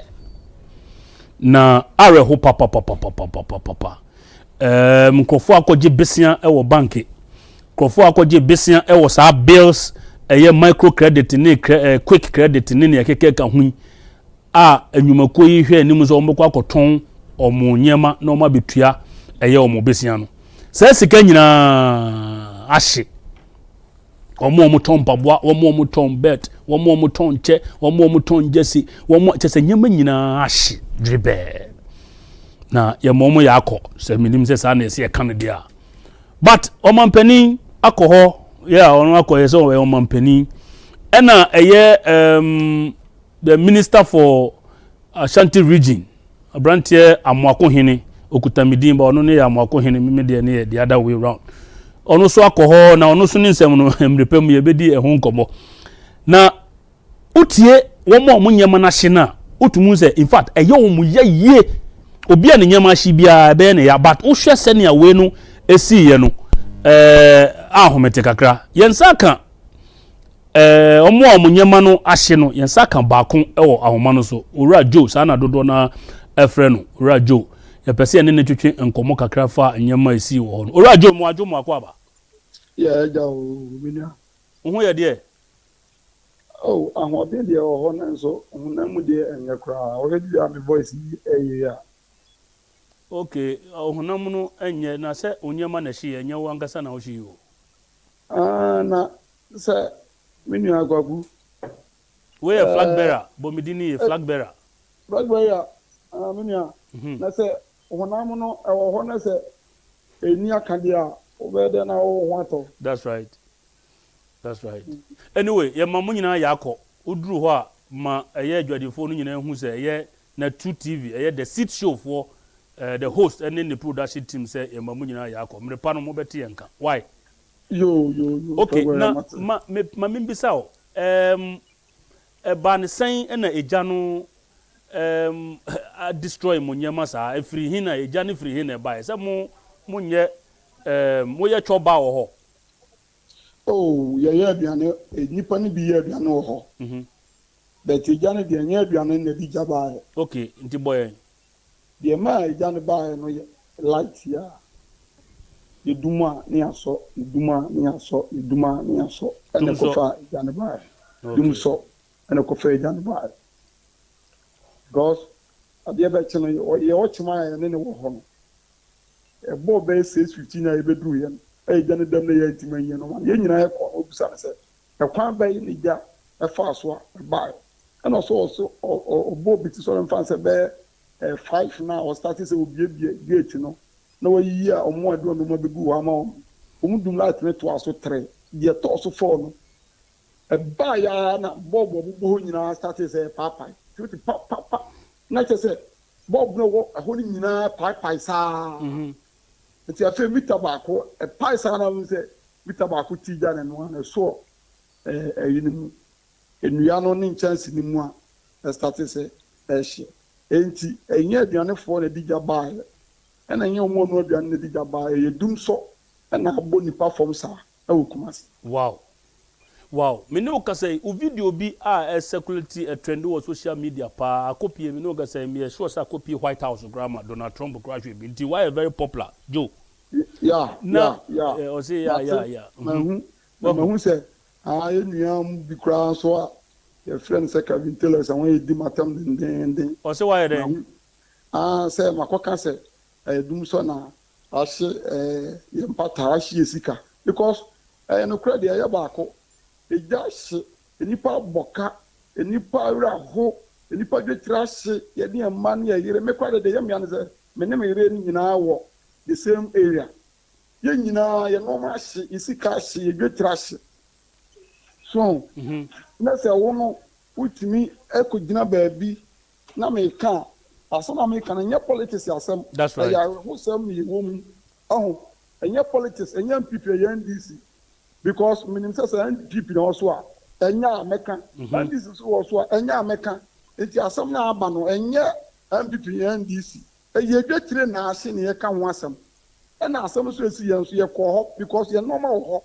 Na are ho papa. Mkrofo akoje besia e wo banki. Mkrofo akoje besia e wo sa bills eye micro credit ni quick credit ni yakeke ka hu a enwumako yi hwe anim so ombekwa akoton omo nyema na oma betua eye omo besia no. Sa sika nyina ahye. Omo ton paboa, omo ton bet, omo ton che, omo ton jesi, omo chese nyema nyina ahye dribe. Na ye momo ya akọ se minim se sa na ese e kan dia. But omampani akọ yeah, ono akọ yeso we omampani ena eye the minister for Ashanti region Abrantie Amoako Hene okutamidin ba ono ne ya Amoako Hene mimede ne the other way round. Ono so akọ na ono so ni nsem no emrepam ye bedi ehun nkomo. Na utie wo mo nyema na hye na utumu se in fact eye wo mu ye obi an nyama hye bia be ne ya but wo hwe se ne awe no esi ye no ahomete kakra yensa kan omo nyama no ahye no yensa kan baako ewo ahoma no so owura Joe sa na dodo na efre no owura Joe ye pese ne twetwe enkomo kakra fa nyama esi wo no owura Joe mo adwo mo akwa ya ja o minia ho ye de oh ahode de ho na so hunamu de enye kra o de am voice eye ya okay ohunam no enye na se onyema na hye enye wangasa na ohye yo na se menu agwagu we a flag bearer bomidini flag bearer menu na se ohunam no ewo ho na se eni akade a obede na wo ho ato. That's right anyway ye mamu nyina yakọ oduru ho a ma eye adwadifo no nyina hu se eye na 2 TV eye the seat show for the host and then the production team say mamu nyina yakọ mrepa no mo beti enka why yo okay na ma mimbisa o ban sen na eja no destroy mo nyama sa efiri hin na eja ne free hin na buy say mo nye mo ye choba wo ho oh ye aduane nipa ne bi ye aduane wo ho but eja ne de nye aduane na bi jaba okay nti boy de ma eja ne ba no light ya iduma ni aso ene ko fa eja ne ba dum so ene ko fa eja ne ba because ade be chino ye o chima ya ne wo ho no e bo be 615 na e be duru ye eja ne dam na ye ntiman ye no ye nyina ye ko obusa se e kwan ba ye ni ja e fa so a ba ene so bo bi ti so mfa se be 5 na o start se obi gate no na wa yi a omo adu no ma begu wa ma omo dum light me to aso 3 de to so 4 no e ba ya na bob bo nyina start se papa ti papa na che se bob no wo ho ni nyina pai sa ti afa mita ba ko e pai sa na mo se mita ba ko ti ja na no na so yini enua no ni chance ni mu a start se ehye enti enye aduane fo na digya ba ena enye omo no aduane na digya ba ye dum so na abo nipa fom sa e wokumas wow Wow, me no ka say o video bi a circulate a trend on social media pa copy me no ka say me sure say copy White House grandma Donald Trump graduate bi why very popular Joe. Yeah. O say yeah. Who say nua bi kra so a your friend say Kevin Taylor say when di matam den. O say why then? Say makoka say dum so na ahye yempata ahye sika because no credit ya baako ejashi enipa boka enipa raho enipa dwetrase ye ne man ye yire mekwade de yemya ne ze me ne me yire ni nyina wo the same area ye nyina ye no ma hye isika hye ye dwetrase so na se wo no utimi ekogina baabi na me ka asama me ka na nye politics asem that's right ya ho sem ye wo mu enye politics enye MPP ye NDC because minister say NDP na also enya ameka NDC so also enya ameka enti asem na aba no enye MPP ye NDC ye dwetire na ase ne ye ka ho asem na asem so esi ye so ye ko ho because ye normal ho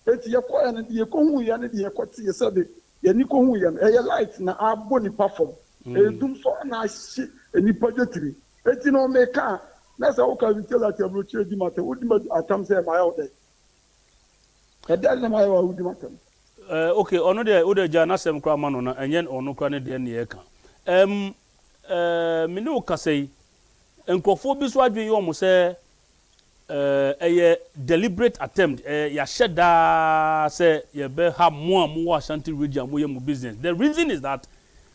enti ye ko ene ye ko hu ye ne ye ko tie se de ye ni ko hu ye ye light na abo ni perform dum so na ase eni dwetire enti no meka na say o ka vitela te bro che di mate o di atam say my out there okay, ono de jana sem kwa mano na enyen ono kwa ne de ne eka. Me no ka sei enkofo bi so adwen yo mo se eye deliberate attempt ya sheda say ye be ha mo amu Ashanti region mo ye mo business. The reason is that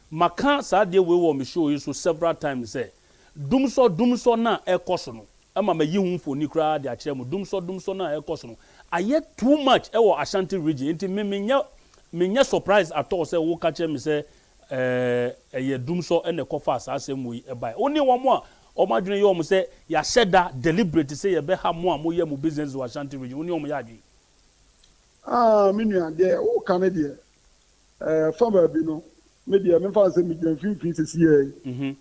maka sa de we wo me show you so several times say dumso na ekoso no ama ma yi hu fo ni kra de a kire mo dumso na ekoso no aye too much ewo Ashanti region nti me surprise at all say wo ka kire me say eye dumso ene kofa asasem yi e bai oni wo mo a o madwene yo mo say ya sheda deliberate say ye be ha mo a mo ye mo business wo Ashanti region oni o mo ya adwi minu de wo ka ne de fa ba bi no me de me fa say me dwan fin sisi ye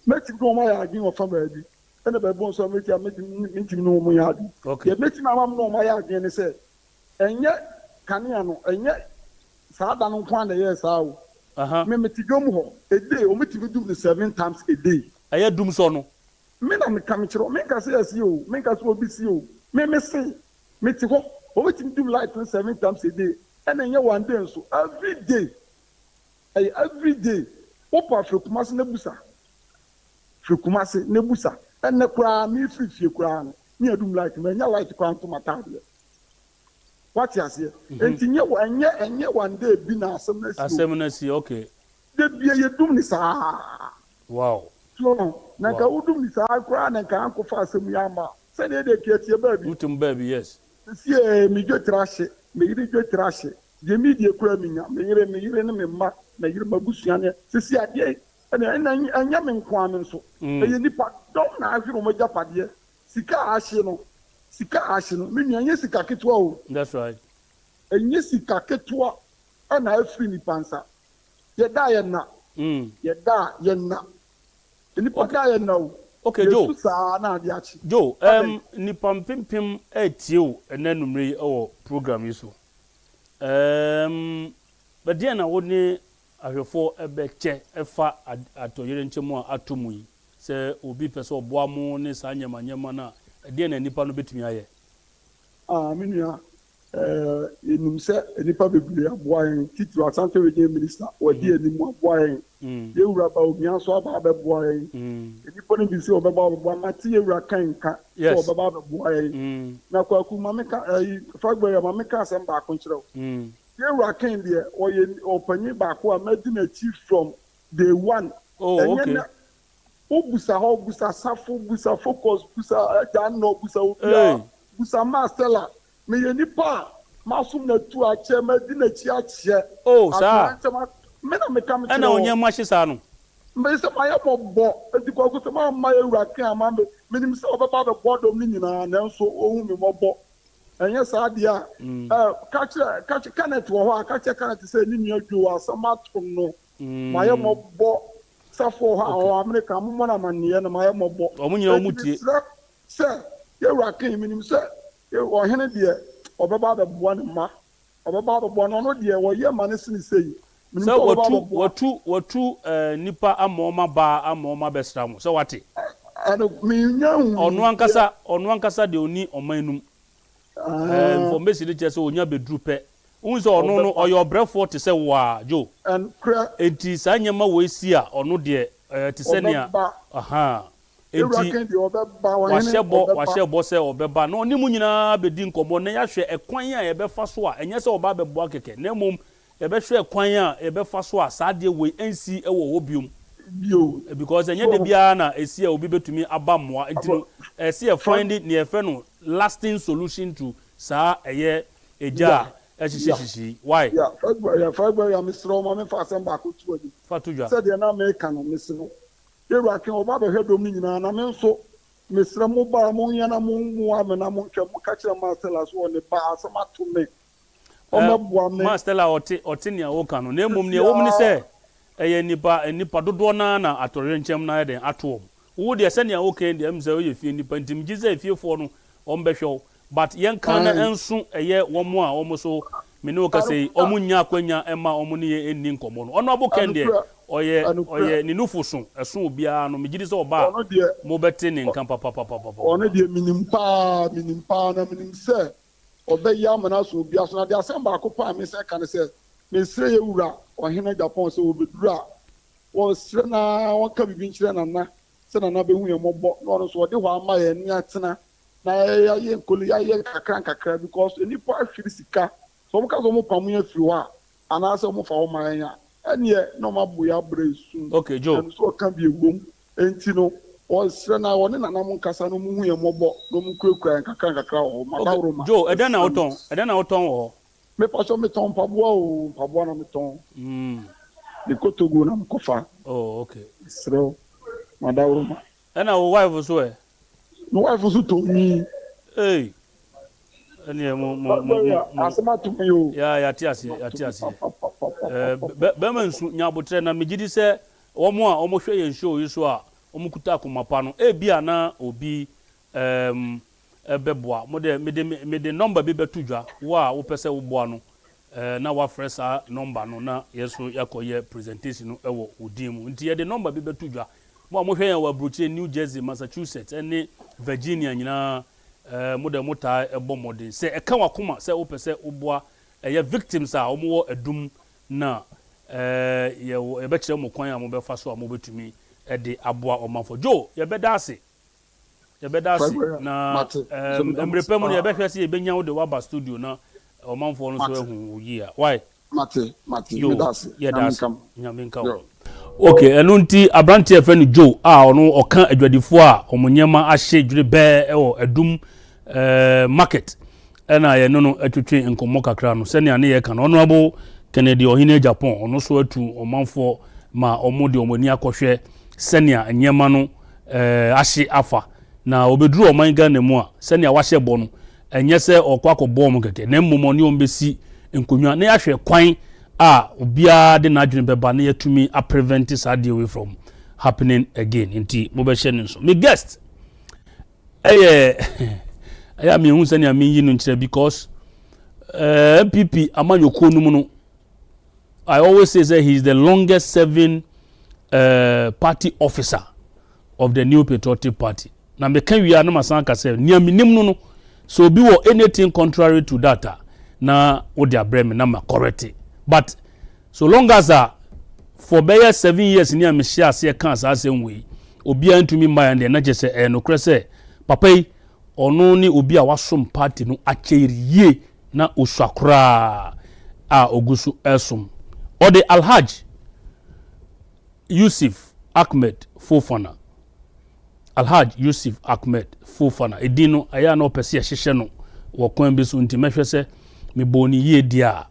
meti go mo ya adwi wo fa ba bi ene be bon so meti no mo ya adwi ye meti ma mam no mo ya adwi ne say enye kanea no enye saa da no kwan na ye saa wo me meti dwom ho a day o meti dum the 7 times a day aye dum so no me na me kam chiro me ka say asi o me ka so obi si o me say meti ho o meti dum light 7 times a day and enye one day so every day opa frekumase ne busa ene kura me free kura no me adum light me nya light kwan to matade what you say enti enye one day bi na asem na si okay de bia ye dum ni saa wow so na ka udum ni saa kura na ka ankofa asem ya ma se de ketie baabi utum baabi yes si mi jo trashe me yiri jo trashe je mi die kura mi nya me yire ne me ma me yire mabusuan ne si ade anya me nkwa me nso ye nipa dom na ahwero mo japade sika ahye no me nua sika ketwa o that's right enye sika ketwa ana afri ni pansa ye da ye na nipa da ye na o okay Joe na ade achi Joe nipa pimpim etio enanumre o program yi so but dia na woni ahwefo ebeche efa atoyere nchemu atomu yi se obi pese oboa mu ne sa nyamanyama na dia na nipa no betumi aye minua enum se nipa bebre aboa yen titu Asante region minister wodi animu aboa yen ye wura ba omia so aba beboa yen nipa no bi se obeba mati ye wura kanka so obeba beboa yen na kwaku mameka fagbe ya mameka asem ba akonchiro ye wura kan de oye opanyi ba ko amadi na chief from day one okay busa safo busa focus busa janno busa obia busa master me ye nipa masum na tu ache ma di na chi ache sa me na me kam ana onye machi sa no me se ma ya bobo edi ko ko se ma ma ye wura kan ama me nim se obeba be bodo mi nyina na nso ohun me mobo enye sa dia kache kanet wo ho kache kanet se ni nua dwo asama tum no ma ye mobo safo ha o America mo na maniye na ma ye mobo o munyina o mutie se ye wura kan mi nim se o hene de obeba be boa ne ma Obaba bo no de wo ye ma ne sini sei. So watu nipa amoma ba amoma besram. So what? Ano mi nyahu. Onu ankasa de oni omanum. Information dey say onya bedru pe. Unso onu no oyo brefo te say wa jo. Enti sanyema we si a onu de te say nia. Aha. Enti wahye say obeba no oni mu nyina bedi nkomo na ya hwe ekwan a ye befa so a enye say oba bebo akeke na mom ye be hwe ekwan a ye befa so a saa de we ensi ewo obium bio because enye de bia na esi a obi betumi abammoa enti no esi e find it near fe no lasting solution to saa eye eja ehihihih why February am sro ma me fa sem ba ko tu adi fa to jwa said de na me kan no mesino yeru akin oba be hwedom ni nyina na me nso mesra mo ba mo yana mo mu amena mo hwe mo ka kire Marcella so ne ba asama to me o meboa me Marcella oti ne wo kan no na emum ne wo mu ni se eye nipa dodo na atore nchem na den ato wo de se ne wo kan de am se wo ye fie nipa ntim gize fie fo no o mbehwe but yen kan na ensu eye wo mu a wo mu so me no ka sei o mu nya akwanya ema o mu ne enni nkomo no ono aboken de oye ni nufusun esun obia no megidi so oba mo beti ni nkan papa ono de minimpa na minim se obeya mana so obia so na de asem ba ko pa me se kan se me sire ye wura ohene Agyapong se obedura wo sire na won ka bibi nkire na se na be hu ye mobo no no so de ho ama ye ni atena na ye nkoli ye kakra because enipo ahwiri sika so mo ka so mo pamu ya firi wa ana se mo fa wo manya ene no mabuya bresu okay Joe so kan bi egom enti no o sire na woni na nam nkasa no mu hu ye mobo no mu kurakura kakra o ma dawro ma Joe eda na oton wo me pa so me ton paboa na me ton de kotogo na mkofa oh okay sire ma dawro ma ena wo wife so e no wife so to ni hey ene mo asema to me yo ya tiase be mansu nyabotre na megidi se omo a omo hwe ye show yi so a omo kuta akomapa no e bia na obi ebeboa mo de me de number bi betudwa wa wo pese wo boa no na wa fresa number no na yeso yakoye presentation no ewo odimu nti ye de number bi betudwa mo hwe ye wa Brooklyn New Jersey Massachusetts ene Virginia nyina mo de mota ebo modern se e kan wakoma se wo pese wo boa eye victims a omo wo edum na ye be kire mo kwan a mo be fa so a mo betumi e de aboa omafo Joe ye be da ase na emrepem no ye be hwese ye benya wo de wa studio na omafo no so ehu yi a why mate ye da ase nyaminka okay enunti abranti e fe ni Joe a ono okan adwadifo a omonyema ahye dwure be e edum market ena ye no atwetwe nkomo kakra no se ne ane ye kan ono abo Kennedy ohine Agyapong ono so atu omanfo ma omode omani akohwe se ne anyema no ahye afa na obeduru omanga na mu a se ne wahye bo no enye se okwakobo mo keke na mmom ne ombesi nkonwa na yahwe kwan a obia de na adwene beba na yatumi a prevent this away from happening again nti mo be hye nso me guest aya me hu sani am yi no nkire because MPP amanyoko no mu no I always say that he is the longest serving party officer of the New Patriotic Party na me kan wi na masan ka say nia minim no so bi wo anything contrary to that na wo dia brem na ma correct but so long as for better 7 years ni am share say kan sa asem we obi antumi mind na je say no kre say papa yi ono ni obi a wasom party no akyeriye na osakura a ogusu esum ode Alhaj Yusuf Ahmed Fofana edino aya na opese ya hyehye no wo kwan bi so ntimehwe se me boni ye dia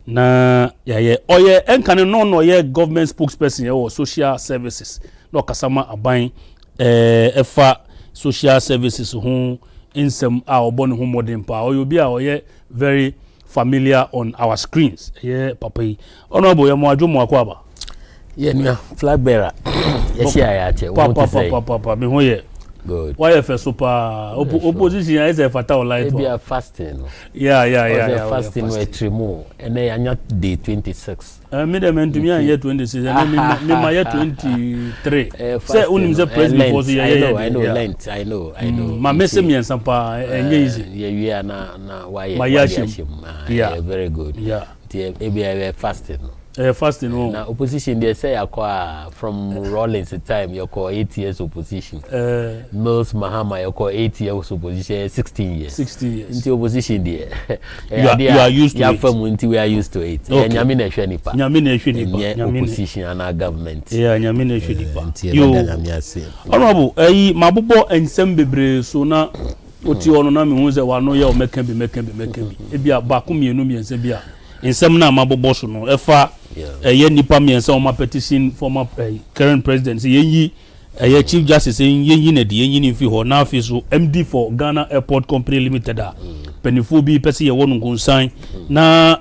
na yaye oye enkane no ye government spokesperson ye social services no kasama aban efa social services ho insem a obon ho modern pa oyobi a oye very familiar on our screens ye papa yi honorable ye mo adwomo akwaba ye nua flag bearer ye share ya che papa me ho ye Good. Why if super opposition is a fatal light? Maybe a fasting. Yeah. Fasting we trimo and they are not day 26. Me them to me year 26. Me my year 23. Say unim the president was here. I know Lent. I know. Ma message me and some pa easy. Yeah, we are na why. Yeah, very good. Yeah. Maybe fasting. Fasting. Now opposition they say acquire from Rawlings time you call 8 years opposition. Mills Mahama you call 8 years opposition 16 years. 16 years. Into opposition there. You are used to it. We are used to it. Okay. Nyamine shwenipa. Opposition and our government. Yeah, nyamine shwenipa. Honorable, mabubo ensem bebre so na oti ono na me hu se wano ye o meka bi. Ebia ba ku mienu miense bia. Ensem na mabubo so no efa ye nipa miense o ma petition former current president yenyi chief justice yenyi na de yenyi ni fi ho na afi so MD for Ghana Airport Company Limited a penifo bi pese ye wonu gunsan na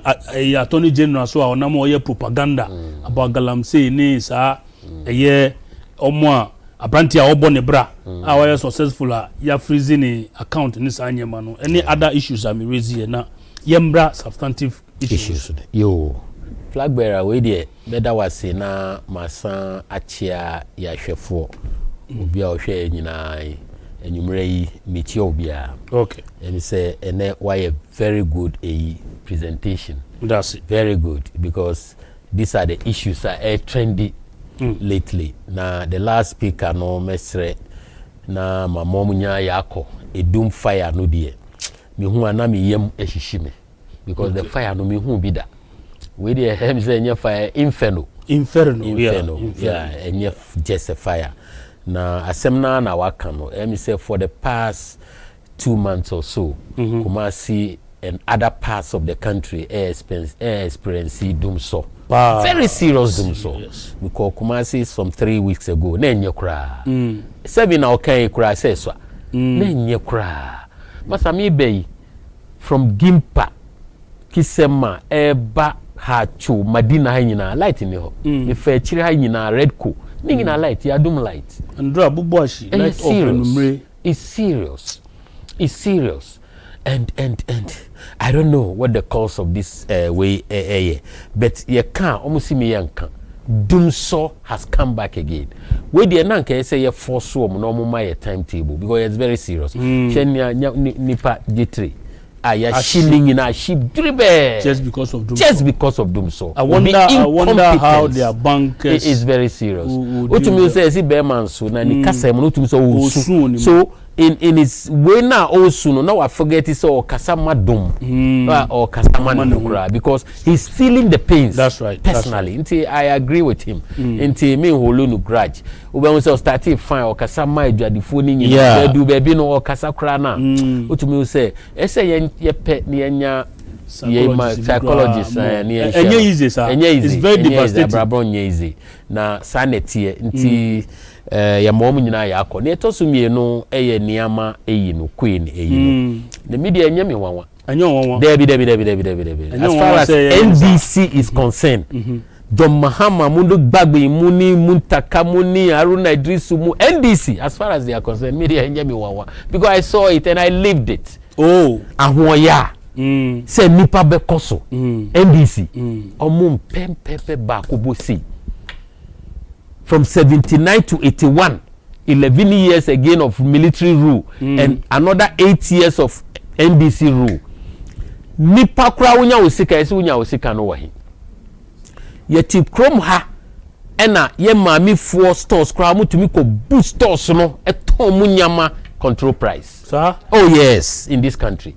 attorney general so a onam o ye propaganda about galamsey ni sa ye omo a abranti a obo ne bra a wa successful a ya freezing account ni sa anyema no any other issues am raise here na yembra substantive issues. Yo flag bearer we dey beda wase na masan achia ya hwefo obi a ohwe nyina enyumre yi metie obi a. Okay. And say ene why very good presentation. That's it. Very good because these are the issues that are trendy lately. Na the last speaker no mesre na mamomunya yako edum fire no die. Me hu ana me yem ehihime because the fire no me hu bi da. We dey hem say nya fire inferno. Yeah, and just a fire. Na asem na waka no em say for the past 2 months or so, Kumasi and other parts of the country experience doom so. Very serious doom so. Yes. Because Kumasi some 3 weeks ago, nenye kura. 7 na okay kura say so. Nenye kura. Masami bay from Gimpa, Kisema, Eba, Hachu, Madina hanyina light in ho. If a chiri hanyina red co, ningina light, ya doom light. And draw bubuashi light off. It's serious. It's serious. And I don't know what the cause of this but you can't almost see me yanka. Doom so has come back again. Where the nanka say you force so normal my timetable because it's very serious. Kenya nipa G3. Aya shilling in a ship dribe. Just because of doom. Just because of doom so. I wonder how their bankers is very serious. What to me say is Bearman so na ni kasa mo to so in its way now also no now I forget it so kasama dom or kasama nukura because he's feeling the pains. That's right. Personally, right. I agree with him. Inti me holo no grudge. Ube say starting fine or kasama edwadifo ni nyina do baby no or kasakura na. What to me say ese ye pet ni enya psychologist it's very devastating. Easy na sanity nti ya mom nyina ya akọ na etoso mienu eye niama no queen no the media nyame wanwa debi as far as NBC is concerned John Mahama Mundo Gbagbe Muni Muntaka Muni Aruna Idrisu mu NBC as far as they are concerned media nyame wanwa because I saw it and I lived it. Ahoya say nipa be koso NBC omum pempepe ba kobosi from 79 to 81 11 years again of military rule and another 8 years of NBC rule nipa kura wonya osika ese wonya osika no wahi yeti krom ha ena ye maami four stores kura mutumi ko boost stores no eton munyama control price. Sir? Oh yes, in this country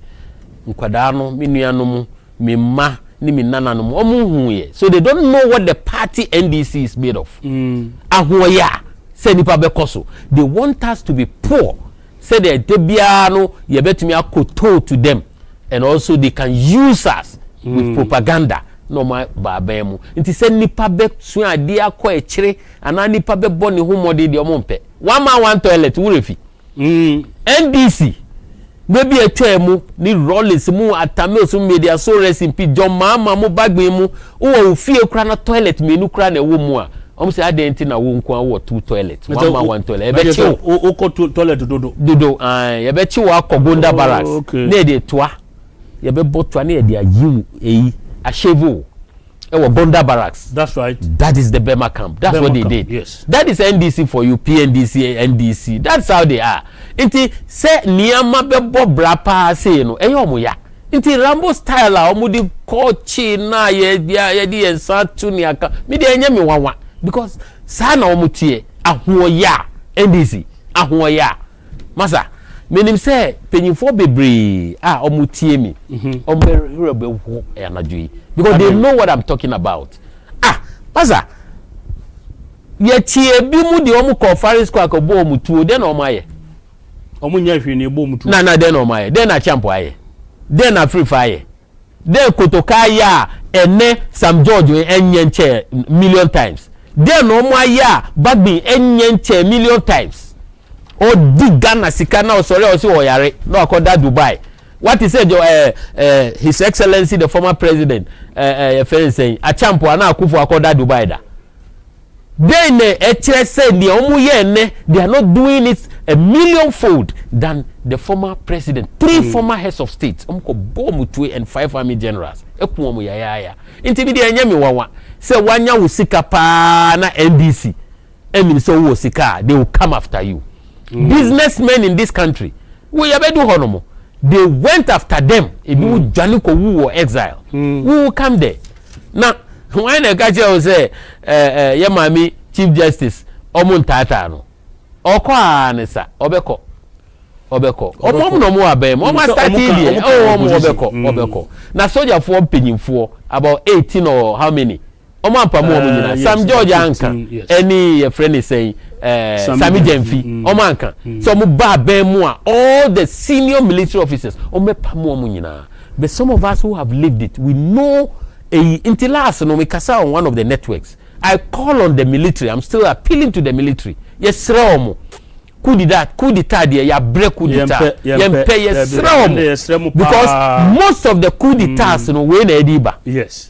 nkwada no menuano mu memma ni minana no omu huye so they don't know what the party NDC is made of. Ahoya say nipa bekoso they want us to be poor say they debia no ye betumi akoto to them and also they can use us with propaganda no my babemu nti say nipa be so ade akọ ekire ana nipa be bọ ne homode de omompe one man one toilet wurefi NDC maybe a chemu ni rollins mu atame so media so rest in peace John Mahama mu bagbe mu o fie kra na toilet menu kra na wo mu a Almost identity na wo nko awo 2 toilets. One man, 1 toilet. Ebe chiwo. Oko toilet dodo. Dodo, ebe chiwo akogonda barracks. Ne de toa. Yebe botwa ne de ayiwu ashevo. Ewo Gonda barracks. That's right. That is the Bema camp. That's Bema what they camp, did. yes. That is NDC for you, PNDC, NDC. That's how they are. Inti se niyama bebo brapa se no. Eyo omuya. Inti Rambo style a omudi kochi na ye di ensa tuni aka. Mi de enye mi wawa. Because sana omutie ahoya NDC. Ahoya. Masa. Menim say penyimfo bebre omutie mi. Omberebe ho anadui. Because they know what I'm talking about. Masa. Ye tie bi mu de omu conference ko akobo omutuo den o maye. Omu nya hwe ne bo mutuo. Na den o maye. Den na champo aye. Den na free fire. Den kotoka ya ene Sam George enye nche million times. Den o mu aya Bagbi enye nche million times. O di Ghana sika na osore o si oyare no akoda Dubai. What he said His Excellency the former president saying Agyapong ana akufo akoda Dubai da. Then say they are not doing it a millionfold than the former president. 3 former heads of state. Omko Bomutwe and 5 army generals. Ekuomu ya. Inti media nyami wawa. Say wanya usika pa na NDC. Emi so usika, they will come after you. Businessmen in this country. We yabedu honomo. They went after them. If you Janiko who were exile, who will come there? Now, when a catcher will say, Yamami, Chief Justice, Omuntata, no, Okoanesa, Obeko. Omo no more abem. Omo start here. Obeko. Na soldier for pinning for about 18 or how many? Omo ampamu Sam George Anka. Any friend is saying Sami Jemfi. Omo Anka. So mo ba abem all the senior military officers. Omo pamu nyina. But some of us who have lived it, we know until last no we kasa on one of the networks. I call on the military. I'm still appealing to the military. Yes, Romo. Coup d'etat there, ya break coup d'etat. Because most of the coup d'etats no way na ediba. Yes.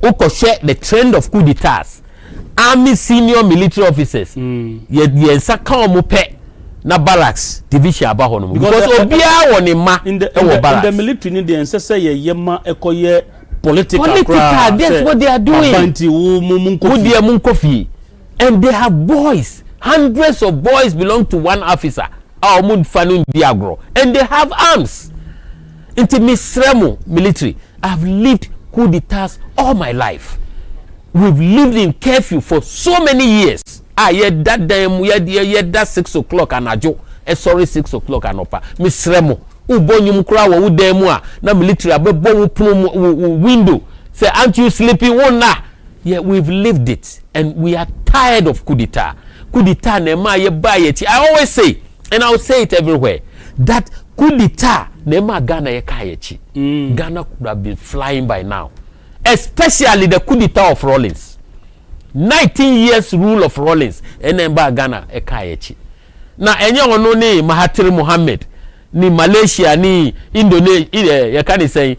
Oko share the trend of coup d'etats. Army senior military officers. Ye saka omo pe na barracks division aba ho no. Because obia woni ma in the military ni the ancestor ye yema ekoye political. That's what they are doing. And they have boys. Hundreds of boys belong to one officer. And they have arms. Into Misremo military. I've lived coup d'etats all my life. We've lived in curfew for so many years. Yet that time, yet that 6 o'clock and ajo. Sorry, 6 o'clock and opa. Misremo. Ubonyum krawa udemwa. Na military abebo window. Say, aren't you sleeping? Yeah, we've lived it. And we are tired of coup d'etat. Coup d'etat nema ye bayeti. I always say, and I'll say it everywhere, that coup d'etat nema Ghana ye kayechi. Ghana could have been flying by now. Especially the coup d'etat of Rawlings. 19 years rule of Rawlings. And then by Ghana ye kayechi. Now, enyo ono ni Mahathir Mohammed, ni Malaysia, ni Indonesia, you can say,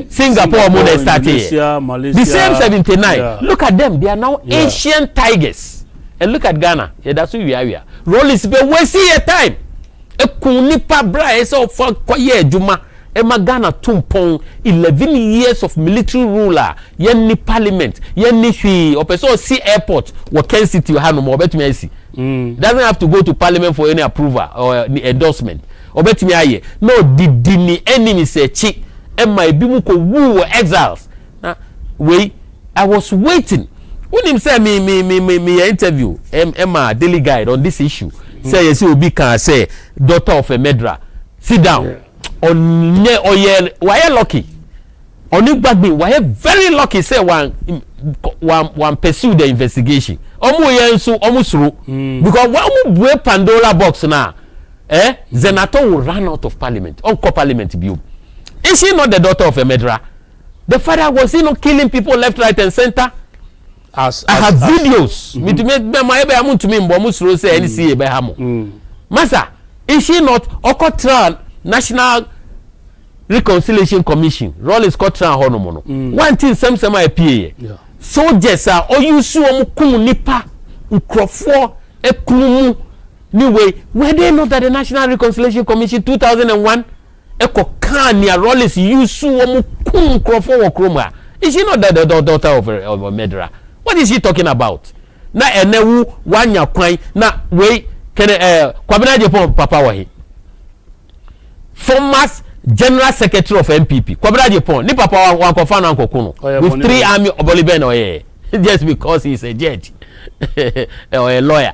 Singapore model started here. Malaysia, the same 79. Yeah. Look at them. They are now Asian tigers. And look at Ghana. Yeah, that's who we are. Rollins, but we see a time. A kunipa bra so for kwaye juma. Emma Ghana tumpong 11 years of military ruler. Yen ni parliament. Yen ni shui. Opeso see airport. Wa Kencity ha no more. Betumi asi. Doesn't have to go to parliament for any approval or endorsement. Obetumi aye. No didini enemy say chi. Emma Bimuko woo were exiles. Wait, I was waiting. When him say me interview Emma Daily Guide on this issue. Say yes, you can say daughter of a Medra. Sit down. Yeah. Why lucky? Oni Bagbi, why very lucky say one pursue the investigation. Omu yensu omusuru. Because when we Pandora box now, Zenato will run out of parliament. Unco parliament view. Is she not the daughter of a Medra? The father was he not killing people left, right, and center? I have videos. Masa, is she not Okotran National Reconciliation Commission? Rollins Kotran Honomono. One thing, some appear. soldiers are or you su omu nipa nkrofo ekumu anyway were they not that the National Reconciliation Commission 2001 eko kan near Rollins you su omu nkrofo wo kroma is she not the daughter of a murderer? What is she talking about? Na enewu wanya kwan na we Kwabena Agyapong papa wa he former General Secretary of MPP Kwabena Agyapong ni papa wa konfana nkokuno with 3 army oboliben oye just because he is a judge or a lawyer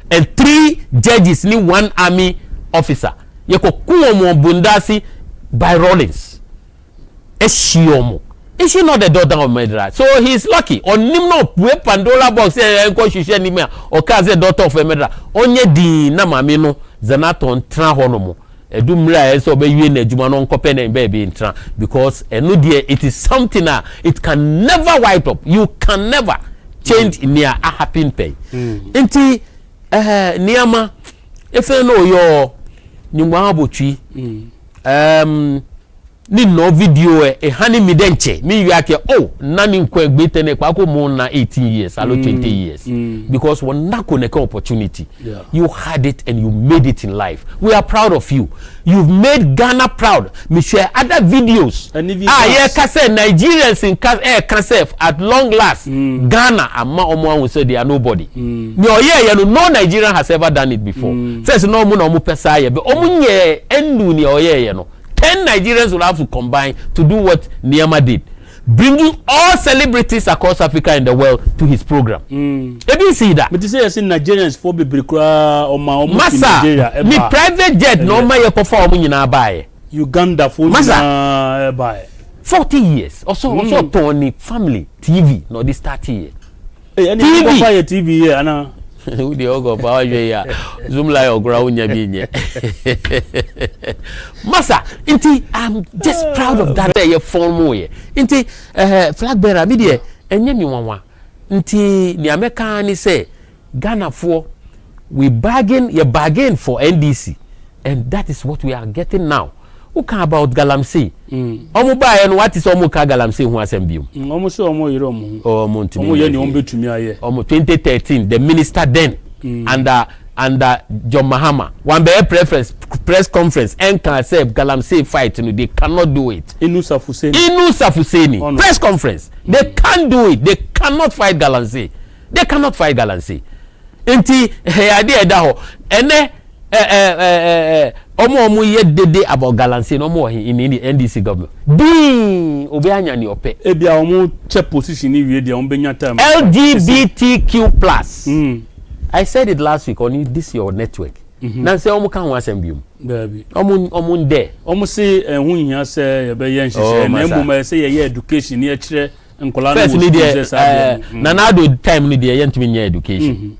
and 3 judges ni 1 army officer yeko kuomo bundasi by Rollins eshiomo. Is she not the daughter of murderer? So he's lucky. On him no we Pandora box enko hwehwe ni me o ka say daughter of a murderer. Onye din na mame no Zanaton tra ho no mo. Edumra so be wie na adwuma no nkope na be be ntra because eno de it is something it can never wipe up. You can never change in near a happen pay. Enti niama efe no yo nyumwa abotwi ni no video hani midenche mi yake nani nkwa gbete ne kwako mo na 18 years alo 20 years because one nako ne opportunity you had it and you made it in life. We are proud of you. You've made Ghana proud. Me share other videos yeah kase Nigerians in kase at long last Ghana ama omo say they are nobody me oye no Nigerian has ever done it before first no mo na omo pesa ye be omo nye endu ni oye no 10 Nigerians will have to combine to do what Niama did, bringing all celebrities across Africa and the world to his program. Have you see that? But you say in Nigerians for be brikra or Nigeria. Me private jet no ma ye perform nyina buy. Uganda for nyina buy. 40 years. Also Tony family TV no this 30 years. Hey, any TV here ana who the ogo ba ya zoom like ogra unya bi nye masa inti I'm just proud of that ye form mo ye inti flag bearer me de enye mi wanwa inti ni America ni say Ghana for we bargain for NDC and that is what we are getting now. Who can about Galamsey? Omo ba ye no what is omo ka Galamsey hu asem biom. Omo so omo yire omo. Omo ntimi. Omo ye ni omo betumi aye. Omo 2013 the minister then under John Mahama one be press conference and can say Galamsey fight no they cannot do it. Inusa Fuseni. Press conference. They can't do it. They cannot fight Galamsey. They cannot fight Galamsey. Enti idea da ho ene omo ye dede about Galamsey no more in the NDC government. Obi anya ni ope. Ebia omo che position ni wie dia omo benya time. LGBTQ+. I said it last week on this your network. Now say omo kan wasem biom. Baby. Omo nde. Omo say hu hia say ye be ye nhihye na embuma say ye education ni akire nkola no. First ni dey na na do time ni dey ye ntimi nya education.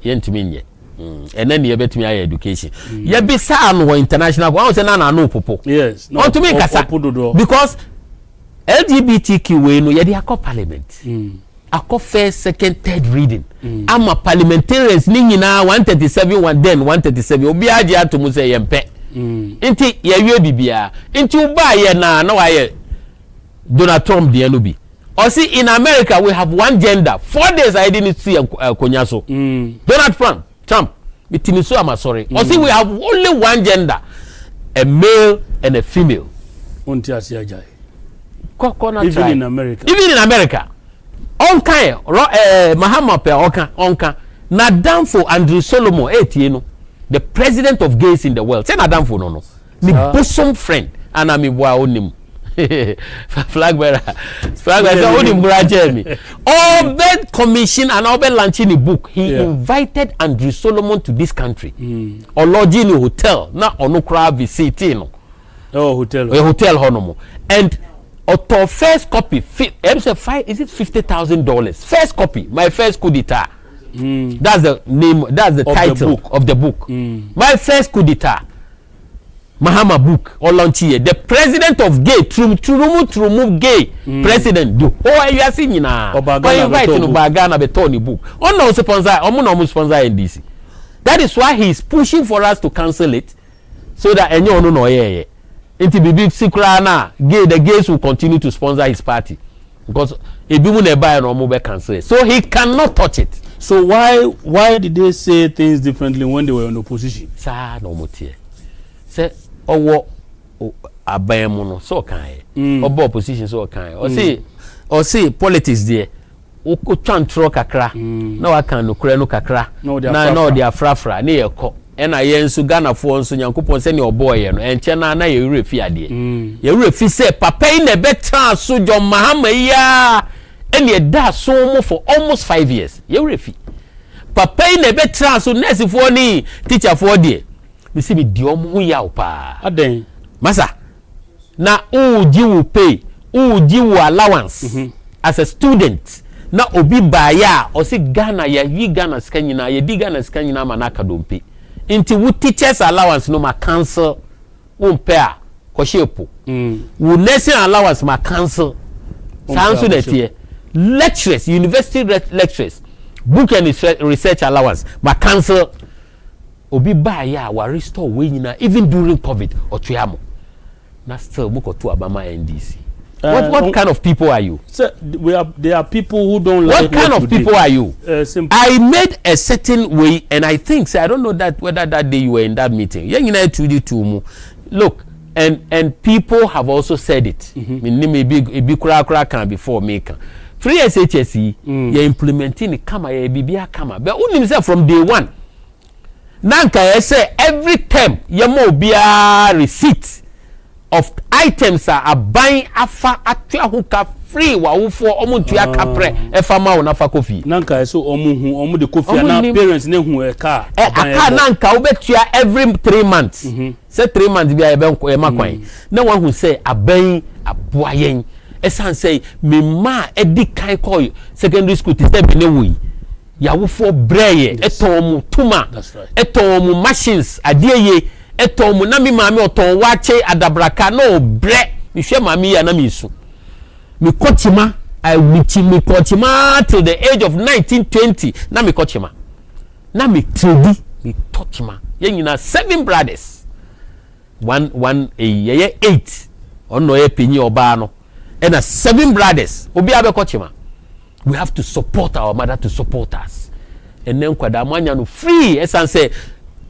Ye ntimi nya. And then you bet me higher education. You be no international. I say na no popo. Yes. No. To make because LGBTQ we no ye dey akọ parliament. Akọ first, second, third reading. I'm a parliamentarians ni nyina 137 one then 137. Obi aje atomu say yempe. Inti ye wie bibia. Inti uba ye na wa ye Donald Trump dey no be. Or see in America we have one gender. 4 days I didn't see Konyaso. Donald Trump, mitimiso am sorry. Or see we have only one gender, a male and a female. Even in America. Even in America. Onka Mahama pe onka na damfo Andrew Solomon no. The president of gays in the world. Say na damfo no. Me bosom friend and I mean wa onim. Flag bearer onim grudge me. Obed commission and Obed launching a book. He invited Andrew Solomon to this country. Or lodging in a hotel. Na onokra visit no. Oh, hotel. A hotel honomo. And auto first copy is it $50,000? First copy, my first coup d'etat. That's the name, that's the title of the book. My first coup d'etat. Mahama book or launch here. The president of gay to remove gay president do. Oh, you are seeing now. Invite no Bagana Betoni book. Oh no sponsor, no sponsor NDC. That is why he is pushing for us to cancel it, so that anyone no Into the big secret now, the gays will continue to sponsor his party because ebi mu na buy no mo be cancel so he cannot touch it. So why did they say things differently when they were in opposition? Sa no mo tie say owo aban mu no so kan obo opposition so kan o say politics there o twantro kakra na wa kan no kura no kakra na dia frafra na ye ko ena ye nso Ghana fo nso Nyankopon se ne oboye no enche na ye refi ade ye refi say papa yi na betra so John Mahama ya ene da so mo for almost 5 years ye refi papa yi na betra so nurse fo ni teacher fo de me se me di omo ya opa aden masa na uji will pay uji will allowance as a student na obi baya o si Ghana ya yi Ghana skanyina ya di Ghana skanyina ma na kadompe inti wo teachers allowance no ma cancel wo pay a ko shepo wo nursing allowance ma cancel sanso that here lecturers university lecturers book and research allowance ma cancel obi baya wa restore we nyina even during COVID or tuyamo na still muko to abama NDC. What kind of people are you? Sir, there are people who don't like what kind of people did. Are you? I made a certain way, and I think I don't know that whether that day you were in that meeting. Look, and people have also said it. Maybe kura can before me can. Free SHSE, you're implementing the kama ye bibia kama. But only from day one. Nanka I say every term yamo bia receipt of items are buying afa atua huka free wa ufo omo tua kapre efa ma wona fa kofi nanka so omo de kofi na parents ne hu eka aka nanka wo betua every 3 months say 3 months bia e be makwan na wan hu say aban aboayen esan say me ma edi kan call secondary school to step ne wi ya ufo breye eton tuma eton machines adie eton na mi maami oton wache adabraka no bre mi hwe maami ya na mi su mi kochima I mi kochima till the age of 1920 na mi kochima na mi tredi mi tochima ye nyina 7 brothers one ye 8 ono ye penyi oba no and 7 brothers obi abe kochima. We have to support our mother to support us and then kwada manya no free esan say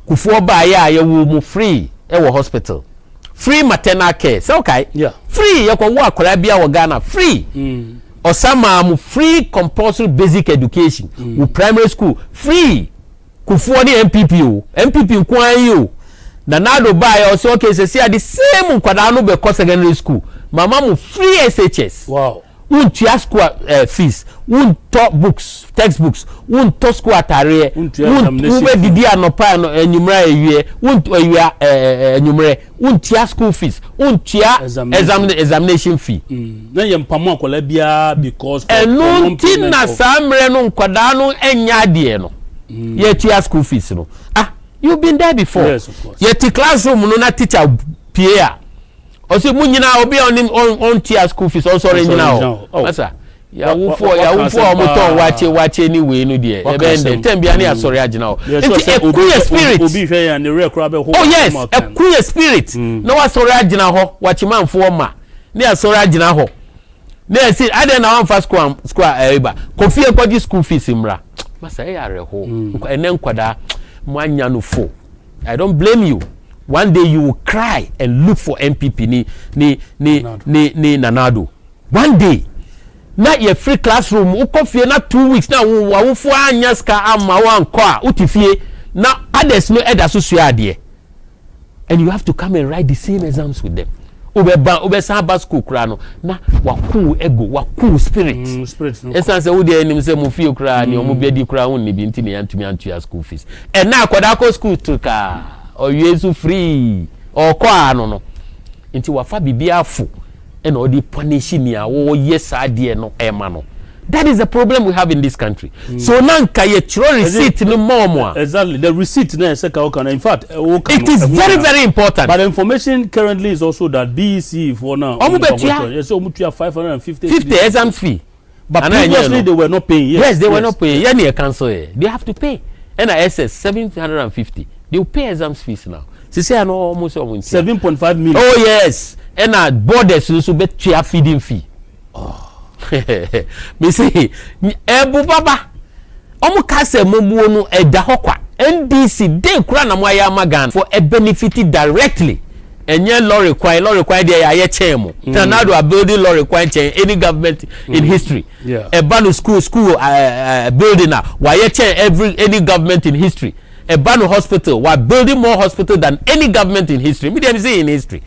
kufuo ba ya ye wo mu free e wo hospital free maternal care say okay yeah free ye ko wo akola bia wo Ghana free osama mu free compulsory basic education wo primary school free kufuo ni MPP kwan yo na nado ba ya say okay say the same kwada no be secondary school mama mu free SHS wow untia school fees unto books textbooks unto school atare unbe didi anopa no enyumra ewie unto enyumre untia school fees untia examination fee na yempamo akola bia because enunti na samre no nkwada no enya de no ye tia school fees no you been there before yes of course ye ti classroom no na teacher pia osi mu nyina obi on tia school fees on sorry nyina o masa ya wufo omoton wache ni we no de e be ndem tambia ni asori agina o enti ekuye spirit obi hwe ya ne rekora be ho oh yes ekuye spirit no wasori agina ho wache manfo ma ni asori agina ho na si ade na one first school eba kofi ekodi school fees mra masa e yare ho enen nkwada mo anya no fo I don't blame you. One day you will cry and look for MPP ni Nanado. One day, na your free classroom, ukofie na 2 weeks na wawufu anyaska ama wankwa utifie na others no eda so ade. And you have to come and write the same exams with them. Ube samba school kra no na waku ego waku spirit. Spirit no. Esan se wo de anim se mo fie kra ni omo biadi kra won ni bi ntini antumi antua school fees. And na akoda ko school tuka or yesu free or kwa no nti wafa bibia afu and odi punish me a wo yes ade no ema no. That is the problem we have in this country. So nanka ye chiro receipt no more. Exactly. The receipt na seka okana. In fact, it is very very important. But the information currently is also that BEC for now. Yes, omutia 50 exams fee. But previously they were not paying. Yes, they were not paying. Yani cancel. They have to pay. NISS 750. They will pay exams fees now. Say no almost 7.5 million. Oh yes. And borders also bet feeding fee. me say ebu baba omo kase mobuo no eda hokwa NDC dey kura na mo aya magan for a benefit directly enye law require there aye chemo now do a building law require any government in history a banu school building now why any government in history a banu hospital we building more hospital than any government in history me dem say in history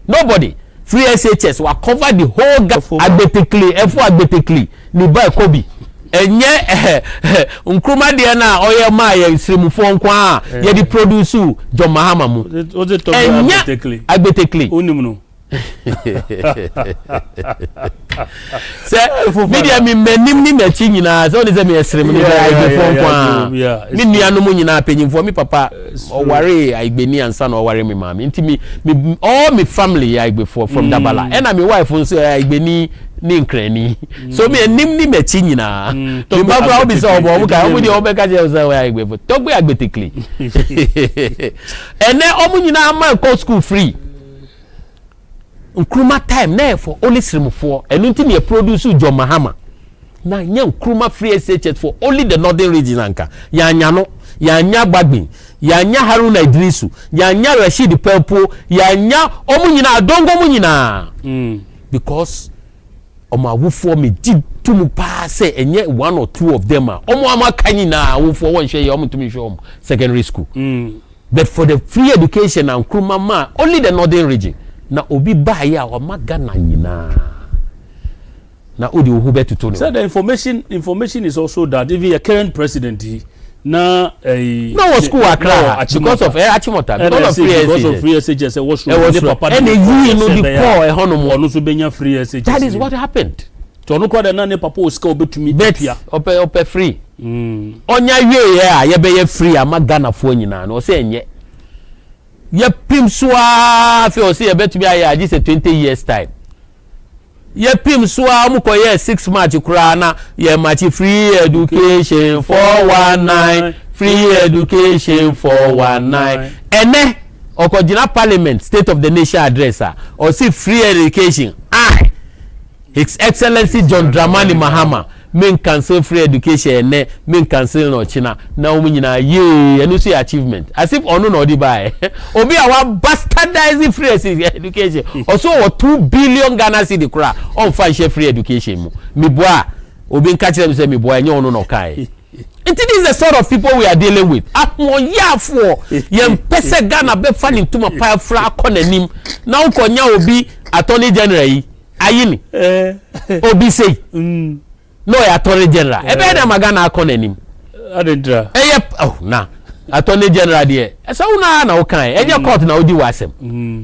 nobody free SHS we cover the whole agbetekli ni buy kobi enye nkruma de na oye ma ye srimufo nkwa ye di produce John Mahama mu enye agbetekli onim no se media mi menim ni na chi nyina so ni se me srim ni agbefo nkwa mi nuanu mu nyina penyimfo mi papa oware agbeni ansa na oware mi mama nti mi all my family agbefo from Dabala and my wife nso agbeni ni nkrani so me nim ni mechi nyina to baba obi so obo ka obi de obeka je so we agbefo to gbe agbetekli ene omu nyina ma go school free nkruma time na for only srimfo enu nti me produce John Mahama na nya nkruma free SHS for only the northern region anka ya nya no ya nya Gbagbin ya nya Haruna Idrisu ya nya Rashid Pelpo ya nya omu nyina adongo mu nyina because omo awufo me di tumu pa say enye one or two of them omo amaka nyina awufo won hwe ye omo tumi hwe omo secondary school but for the free education and nkruma ma only the northern region na obi ba ya o magana nyina na odi ohu betuto no so the information is also that even a current president na no school Accra because of Achimota because of free SHS was papa and you know the poor ehonomo no so benya free SHS that is what happened to no kwa na ne papa o ska obetumi bepia ope free onya wie ya ye be ye free amagana fo nyina na o se enye ye pim soa fe o se ye betumi aye agi se 20 years time ye pim soa mu ko ye 6 March kura na ye match free education 419 free education 419 ene okojina parliament state of the nation address or see free education His Excellency John Dramani Mahama men cancel free education ene men cancel no china na o nyina ye enu say achievement as if onu no di buy obi awa bastardizing free education also 2 billion Ghana cedi kura on fan share free education mu mi boa obi nka kire say mi boa enye onu no kai it is the sort of people we are dealing with amoyafo yem pese Ghana be fan into my pile fra konanim na ukonya obi attorney general yi ayini obi say no attorney general ebe na magana akọ nanim adedra na attorney general there so una na okan enye court na odi wasem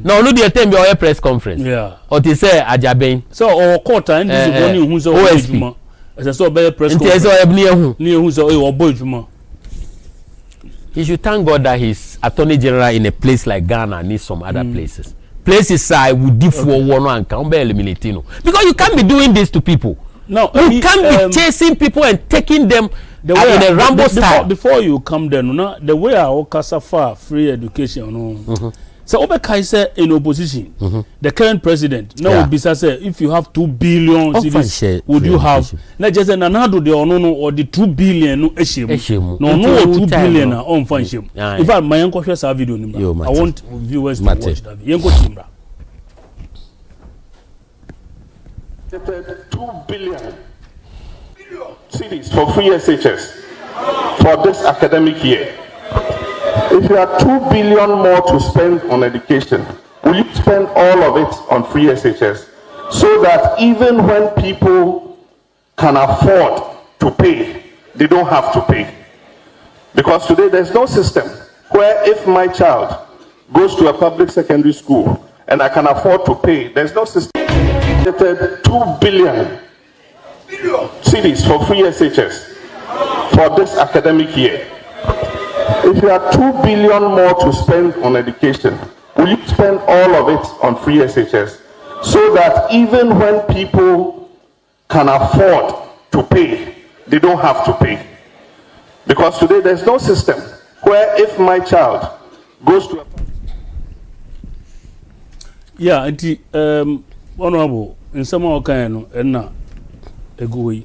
na onu dey tell me press conference o ti say Agyapong so o court and this one hu so ojuma so be press conference so ebni ehu ni ehu so o bo ojuma he should thank God that he's attorney general in a place like Ghana and some other places I would do for one and can be eliminating because you can't be doing this to people. No, you can't be chasing people and taking them in a Rambo style. Before you come there, no, the way our Kasafa free education, no. So Obeka is in opposition. The current president now would be say if you have 2 billion cedis, would you have not just an another the no or the 2 billion no eshim no 2 billion on function. If I my uncle share video, I want viewers to watch that. Yenko Timra. 2 billion cedis for free SHS for this academic year. If you have 2 billion more to spend on education, will you spend all of it on free SHS so that even when people can afford to pay, they don't have to pay? Because today there's no system where if my child goes to a public secondary school and I can afford to pay, there's no system. 2 billion cedis for free SHS for this academic year. If you have 2 billion more to spend on education, will you spend all of it on free SHS so that even when people can afford to pay, they don't have to pay? Because today there's no system where if my child goes to a honorable in some kind and Egoi.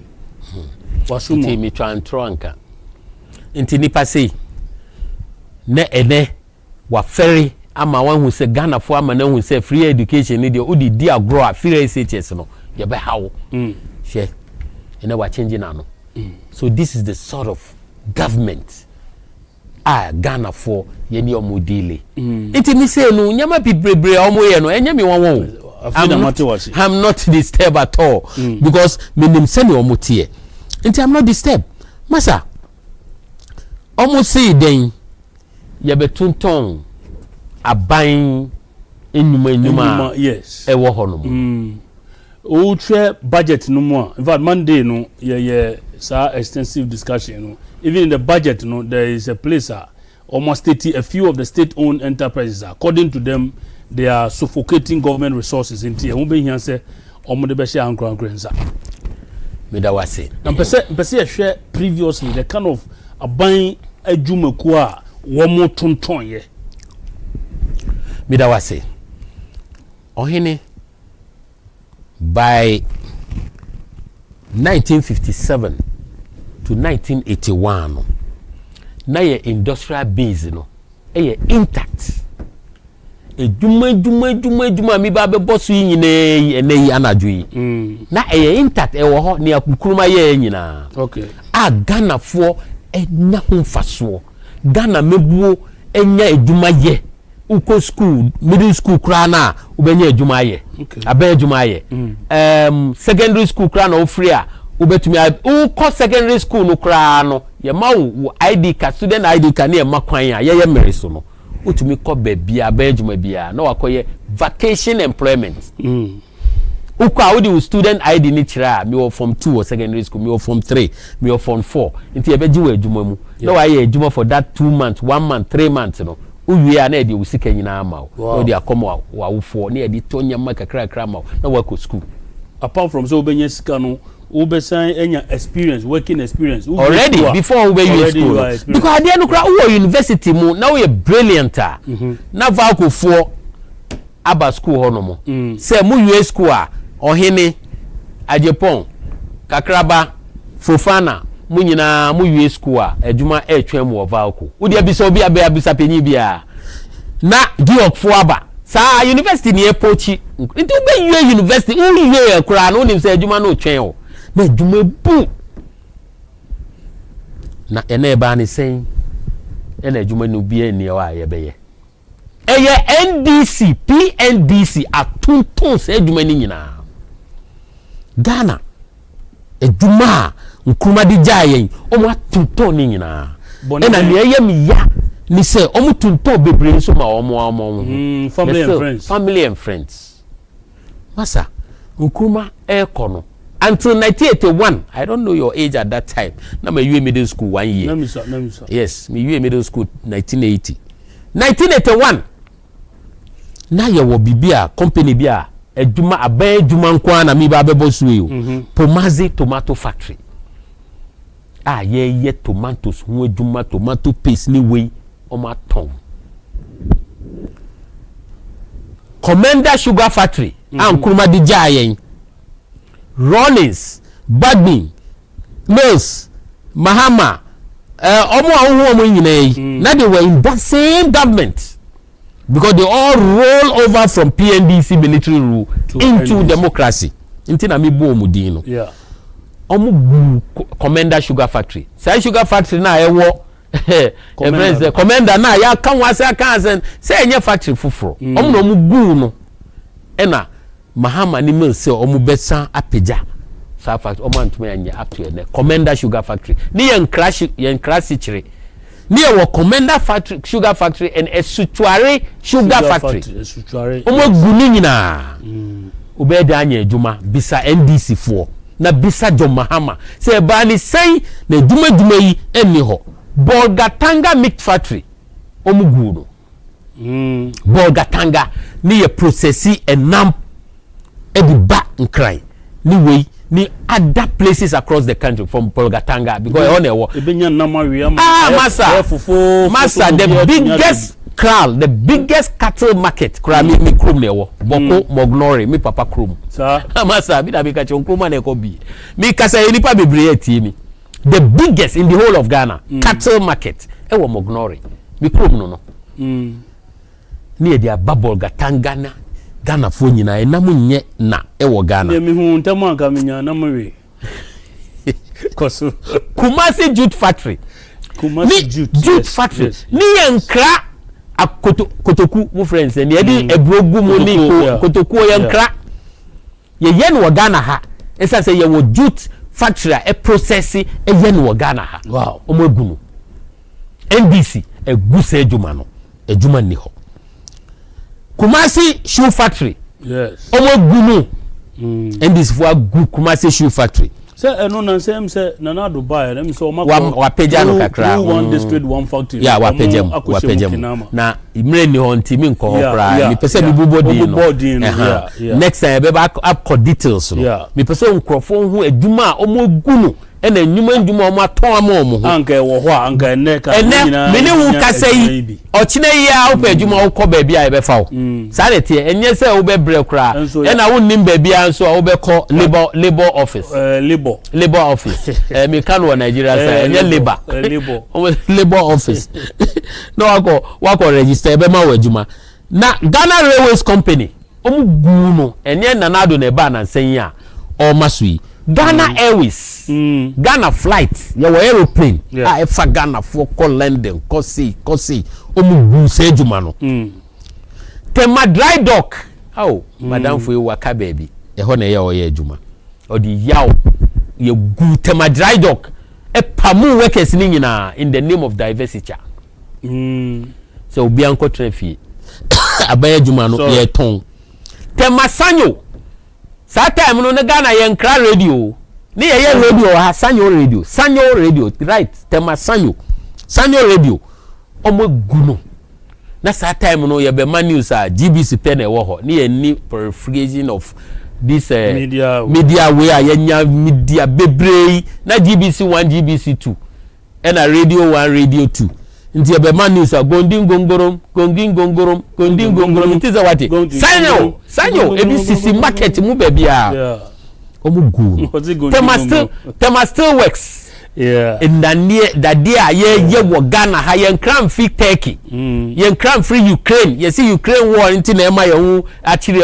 Wasumo. Nti mi twantro anka. Nti nipa sei ne ene wa ferry ama wan hu se Ghana fo ama na hu se free education ni de odi di agro a free SHS no ye be hawo. She ene wa change na no. So this is the sort of government Ghana for ye ni omo deal. Nti mi say no nyama bibre omo ye no enye mi won. I'm not disturbed at all because me nim say me omo tie. Nti I'm not disturbed. Masa omo say den ye betunton aban enuma yes e wo ho no o try budget no mo in fact Monday no ye extensive discussion no even in the budget no there is a place almost a few of the state owned enterprises according to them they are suffocating government resources in here. Be here say omo de be share ankran me da wase na pese share previously the kind of aban adwumaku a wo mo tonton ye me da wase ohene by 1957 to 1981 na ye industrial base no intact eduma mi ba be bosu nyine eneyi anadwo yi na intact wo ho ne akukuruma ye nyina okay Ghana fo enya homfaso Ghana mebuo enya eduma ye uko school middle school kra na ubenya eduma ye abe eduma ye secondary school kra na ofri a ubetumi uko secondary school no kra no ye ma wo ID card student ID card na ye makwan a ye mere so no utumi ko bebia abe eduma bia na wakoye vacation employment uko a wo student ID ni kira me wo form 2 or secondary school me wo form 3 me wo form 4 nti ye beji wo eduma mu na wa ye eduma for that 2 months 1 month 3 months no uwie na de usika nyina ama o de akomo wa wofo na de tonya makakra ma na wa ko school apart from so obenya sika no obesan enya experience working experience already before we use school because at the end of university mu now we brilliant na valco for aba school hono mo say mu US school a ohene Agyapong kakraba Fofana mu nyina mu US school a adwuma etwen mu valco wo de abisa obi abisa penyi bia na giok fo aba sa university ni epochi nti be university uri ekura no nim say adwuma no twen o na adwuma bu na ene ba ni sen ene adwuma no bia ni wa ye be ye eye NDC PNDC atunton se adwuma ni nyina Ghana adwuma nkruma di jayen omo atunton ni nyina ena ne ye mi ya ni say omo tunton bebre so ma omo family and friends masa nkruma ekono until 1981 I don't know your age at that time na my middle school 1 year let me sir yes me middle school 1981 na ye wo bibia company bia adwuma aban adwuma nkwa na mi ba bebo suwe Pomazi tomato factory ye tomatoes hu adwuma tomato paste ni we o ma ton Commander sugar factory ankuruma di jayen Rollins Badmin Mills Mahama omo nyina na they were in that same government because they all roll over from PNDC military rule into NDC. Democracy intina mi bo omudin no yeah omo Commander sugar factory say sugar factory na ewo Commander na ya kan wase kan say enye factory fufuro omo no mu gu no ena Mahama ni Mills say omo besa apeja sa factory omo antuma anya up to ene Commander sugar factory ni yen crash chire ni e wo Commander factory sugar factory and Esutuare sugar factory omo gu ni nyina obeda anya adwuma bisa NDC fo na bisa John Mahama say ba ni sei na adwuma yi eni ho Bolgatanga meat factory omo gu no Bolgatanga ni ye processi enam ediba nkran ni we ni other places across the country from Bolgatanga because on ewo ebenya namawi masa the biggest Kral, the biggest cattle market. Kra mi krum newo. Boko Mognori, mi papa krum. Sir. Amasa, bi da bi kache kruma ne ko bi. Mi kasa enipa bebree tie mi. The biggest in the whole of Ghana, cattle market. Ewo Mognori. Mi krum no. Ni e dia babol gatangana. Ghana fo nyina enamu nye na ewo Ghana. Ne mi hu ntama anka minya na mwe. Koso. Kumasi Jute Factory. Kumasi Jute Factory. Yes. Ni yankra kotoku mu friends ni edi ebrogu mu ni kotoku yankra. Ye yen wo Ghana ha. Esa se ye wo Jute Factory e process e yen wo Ghana ha. Wow. Omo egunu. NDC eguse ejuma no. Ejuma ni ho. Kumasi Shoe Factory. Yes. Omo egunu. NDC for Kumasi Shoe Factory. Say eno na say say na na Dubai dem so wa peja no kakra one district one factory ya wa pejem na imre ni ho ntimi nko ho kra mi pese mi bubodi no next time be back up details no mi pese nkrofo hu adwuma omo gunu ena adwuma omo aton amomo ho anka wo ho anka ene ka nyina meni wu kasai ochine ya wo adwuma wo kọ ba bia e be fa wo sare tie enye se wo be bre kra ena wo nim ba bia nso wo be kọ labor office labor office me kan wo Nigeria say enye labor office no wako register be ma wo adwuma na Ghana Railways Company omu guno enye nanado na ba na nsan ya o masui Ghana Airways Ghana flight ya wo aeroplane a efa Ghana for call London kosi omu gu se adwuma no tema dry dock madam fo waka baby e ho na ye o ye adwuma odi yaw ye gu tema dry dock e pamu workers ni nyina in the name of diversity so obi anko traffic abaya adwuma no ye ton tema sanyo sa time no na Ghana ye nkra radio ni ye radio ha sanyo radio right tema sanyo radio omo guno na sa time no ye be news a GBC pen e wo ho ni ye ni paraphrasing of this media where yenya media bebrei na GBC 1 GBC 2 and a radio 1 radio 2 nti be news a gonding gongorom ntiza wati sanyo ebisisi market mu bebia omu gu tema still works in the dia ye wo Ghana ha yen cram free Turkey yen cram free Ukraine ye see Ukraine war nti na ema ye hu akire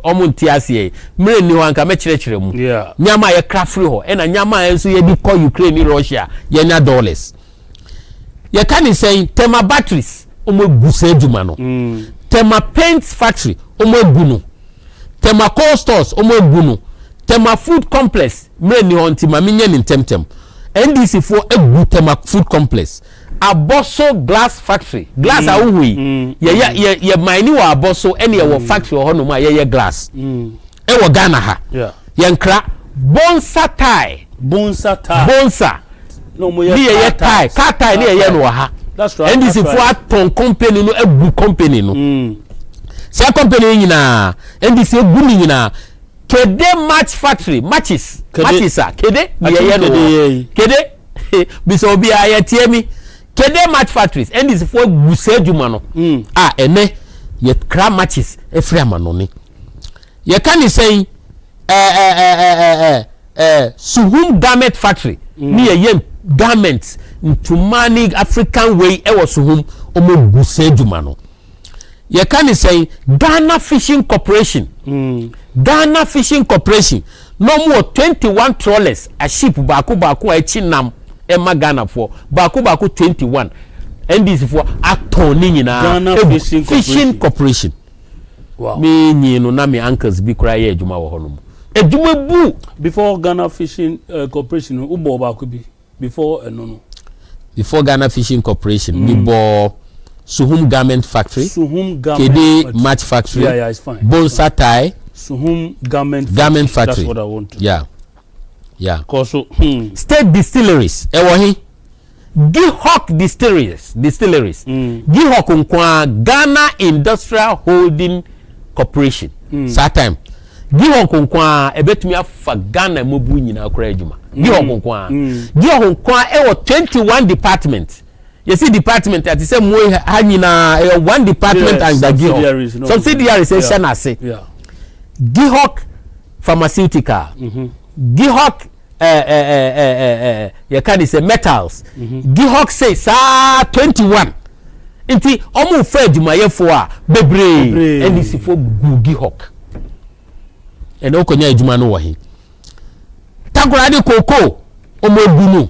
omu ntiase mre ni wanka me kire mu nyama ye craft free ho na nyama enso ye di ko Ukraine ni Russia ye nya dollars ye kan say tema batteries omo guse adwuma no tema paints factory omo gunu tema coal stores omo gunu tema food complex mre ni ho nti ma menye ni temtem NDC for egu tema food complex Aboso glass factory glass awuhui ye mine wa Aboso ene ye wo factory ho no ma ye glass e wo Ghana ha ye nkra bonsa no mo ye tie car tie ni ye no ha that's right NDC for aton company no egu company no se company nyina NDC egu ni nyina Kede match factory matches kede kede biso obi ayatie mi kede match factories and is for guse djuma no ene ye kra matches efri amano ni ye kan say Suhum garment factory ni ye garments to manage African way e was Suhum omo guse djuma no ye kan say Ghana Fishing Corporation Ghana Fishing Corporation no more 21 trawlers a ship baku a chinam ema Ghana for baku 21 and this for atoni nyina Ghana Fishing Corporation wow me nyi no na me uncles bi kra ye adwuma wo honom adwuma bu before Ghana Fishing Corporation ubo baku bi before no before Ghana Fishing Corporation we bought Suhum Garment Factory Kede Match Factory it's fine Bonsa Tie Suhum Garment Factory that's what I want to yeah Koso State Distilleries ewohi Gihok Distilleries Gihok nkwa Ghana Industrial Holding Corporation that time Gihok nkwa ebetumi afa Ghana mobu nyina akora adwuma Gihok nkwa ewo 21 department you see department at the same way hanyina one department and the Gihok subsidiaries say yeah Gihok pharmaceutical Gihok you can say metals Gihok say sa 21 nti omo fa adwumayefo a bebre ndc fo Gihok ene okonya adwuma no wo he takoradi koko omo gunu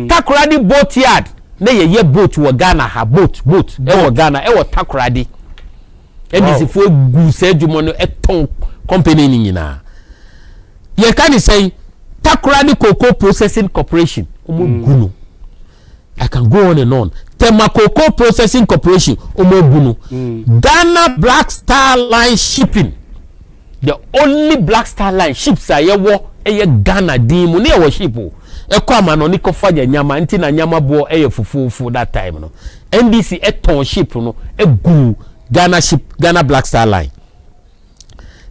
takoradi boat yard na ye boat wo Ghana ha boat e wo Ghana e wo takoradi ndc fo gu se adwuma no eton company ni nyina ye kan say takoradi cocoa processing corporation omo gunu I can go on and on. Cocoa Processing Corporation, Omogunu. Ghana Black Star Line Shipping. The only Black Star Line ships are ye Ghana dimu ne wo shipo. E kwa mano ni kofaja nyama nti na nyama bo fufu that time no. NDC ton ship no e gu Ghana ship Ghana Black Star Line.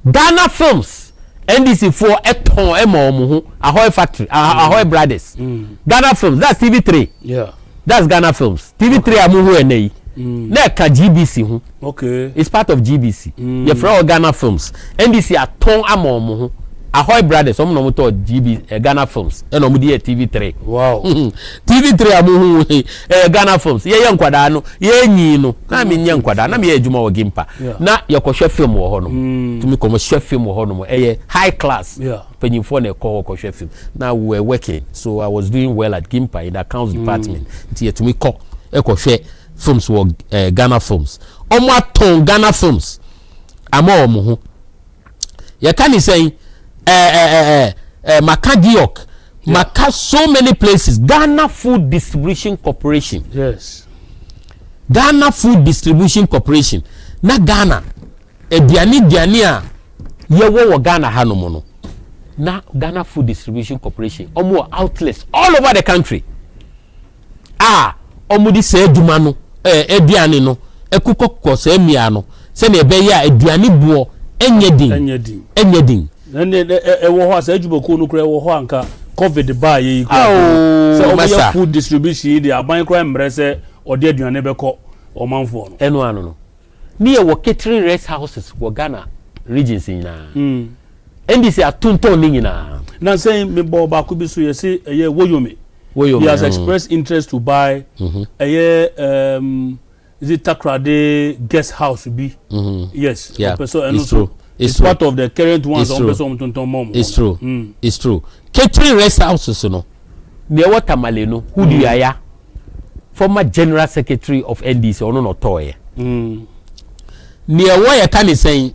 Ghana Films NDC for ton omuhu Ahoy Factory Ahoy Brothers. Ghana Films that's TV3. Yeah. That's Ghana Films. TV3 amuhu enei. Na ka GBC hu. Okay. It's part of GBC. You from Ghana Films. NDC aton amomuhu. Ahoy Brothers omo no to Ghana Films. E no mu die TV3. Wow. TV3 amuhu Ghana Films. Ye nkwada no, ye nyi no. Na me nya nkwada na me ye adwuma wo Gimpa. Na ye kohwe film wo ho no. Tumi komo hwe film wo ho no high class. Yeah. Penyimfo na kohwe film. Now we were working. So I was doing well at Gimpa in the accounts department. Nti ye tumi kohwe films wo Ghana Films. Omo aton Ghana Films. Ama omo ho. Ye kan say Maka Gihok, Maka so many places. Ghana Food Distribution Corporation. Yes. Ghana Food Distribution Corporation. Na Ghana. Diani a yewo Ghana hanomo no. Na Ghana Food Distribution Corporation. Omo outlets all over the country. Omo di se adwuma no. Diani no. Ekukokko se mia no. Se na ebe ya diani buo enyedin. Nne wo ho asa adwumako no kura wo ho anka covid ba ye ko se o ya food distribution dey aban kura mbre se ode aduane beko o manfo no eno ano no ni e wo catering rest houses wo Ghana regions nyina ndc atonton ni nyina na say me bo ba ko bi so ye se ye woyomi he has expressed interest to buy is it Takrade guest house be yes so and also it's part of the current ones on person mom. It's true. It's true. Catering rest houses no. Ne wata maleno who do ya former general secretary of NDC ono no toye. Ne wo ya kan say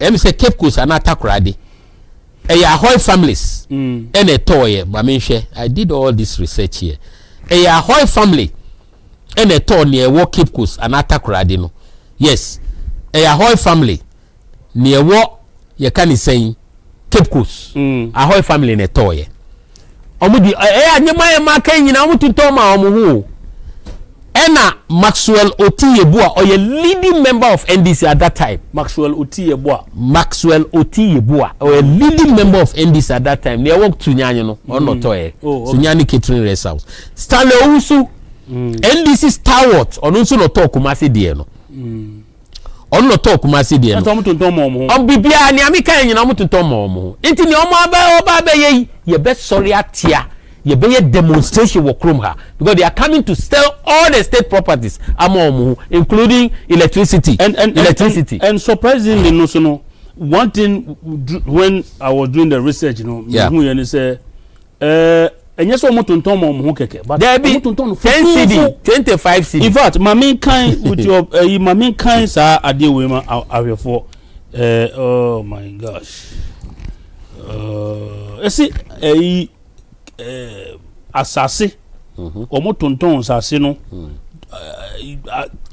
em say Cape Coast ana Takoradi. Ahoy families. Ene toye ma menhwe. I did all this research here. Ahoy family ene to ne wo Cape Coast ana Takoradi no. Yes. Ahoy family near what you can say Cape Coast. Ahoy family ne toye. Omudi anyema maka nyina mutu toma omuhu. Ena Maxwell Otiyebua or a leading member of NDC at that time. Maxwell Otiyebua or a leading member of NDC at that time. They walk to Nyanyo no or not toye. Sunyani catering rest house. Stanley Usu NDC stalwart on unso no talk kumasi die no. On no talk kumasi die no. Bibia ni amika nyina mutuntom mo. Enti ni omo aba ye best sorry atia. Ye be demonstration wo krom ha because they are coming to steal all the state properties amomu including electricity and surprisingly no one thing when I was doing the research who you say enye so mutuntom mo keke but mutuntom 10 cedi 25 cedi in fact mamin kind with your mamin kind sa ade we ma awefo oh my gosh see asase omo tonton asase no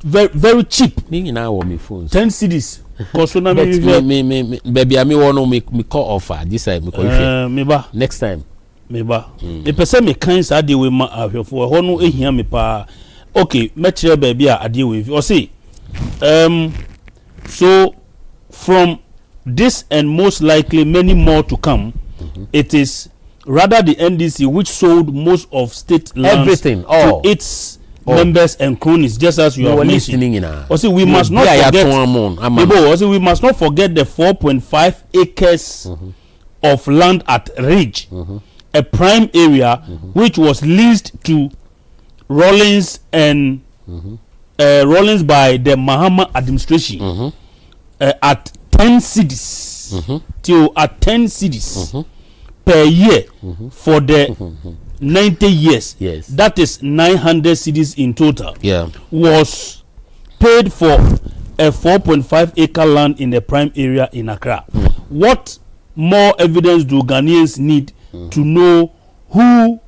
very cheap ni na wo me phones 10 cedis cost na me baby ami wono me call offer this time me call me ba next time me ba e pese me kan sa de we ma ahwefo ho no ehia me pa okay me kire baby a ade we o say so from this and most likely many more to come it is rather the NDC, which sold most of state lands to its members and cronies, just as you have mentioned. Also, we must not forget. Also, we must not forget the 4.5 acres of land at Ridge, a prime area which was leased to Rawlins and Rawlins by the Mahama administration at 10 cedis till at 10 cedis per year for the 90 years. Yes. That is 900 cedis in total. Yeah. Was paid for a 4.5 acre land in the prime area in Accra. What more evidence do Ghanaians need to know who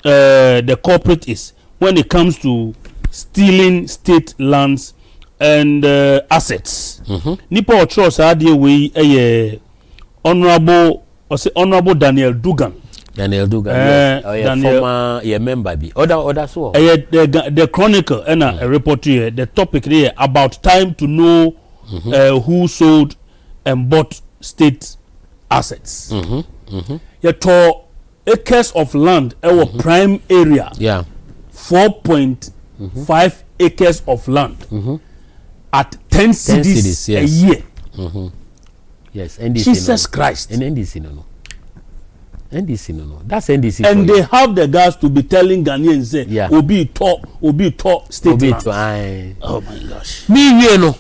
the culprit is when it comes to stealing state lands and assets? Nipa Otros adie we honorable Daniel Dugan. Yes. Daniel, former member bi. Other so. The Chronicle and a report here. The topic here about time to know who sold and bought state assets. To acres of land our prime area. Yeah. 4.5 acres of land at 10 cedis yes. a year. Yes, NDC. Jesus Christ. And NDC no. NDC no. That's NDC. And they have the guys to be telling Ghanaians say, yeah. Obi talk state land. Oh my gosh. Me no.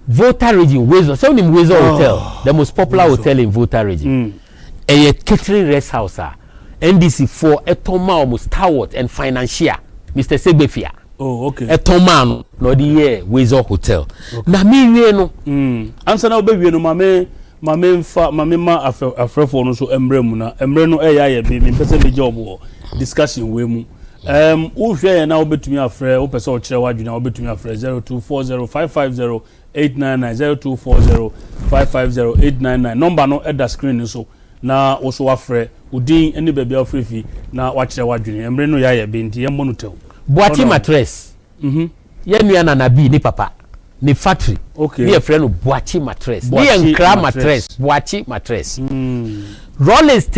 Volta region Wezo. So in Wezo Hotel, the most popular hotel in Volta region. A catering rest house. NDC for a toma almost Tower and financier, Mr. Segbefia. Oh, okay. A toma no the year Wezo Hotel. Na me no. Answer now baby no mama afrefo no so embre mu na embre no ya be me pese me job wo discussion we mu wo hwe na obetumi afre wo pese o kire wadwuna obetumi afre 0240550899 0240550899 number no at the screen so na wo so afre udin ene baabi afrefi na wa kire wadwuna embre no ya be nti yembo no tew Boachi mattress ye nua na nabi ni papa ni factory. Okay. Ni a friend of Boachi mattress. Ni enkra mattress. Boachi mattress. Rollins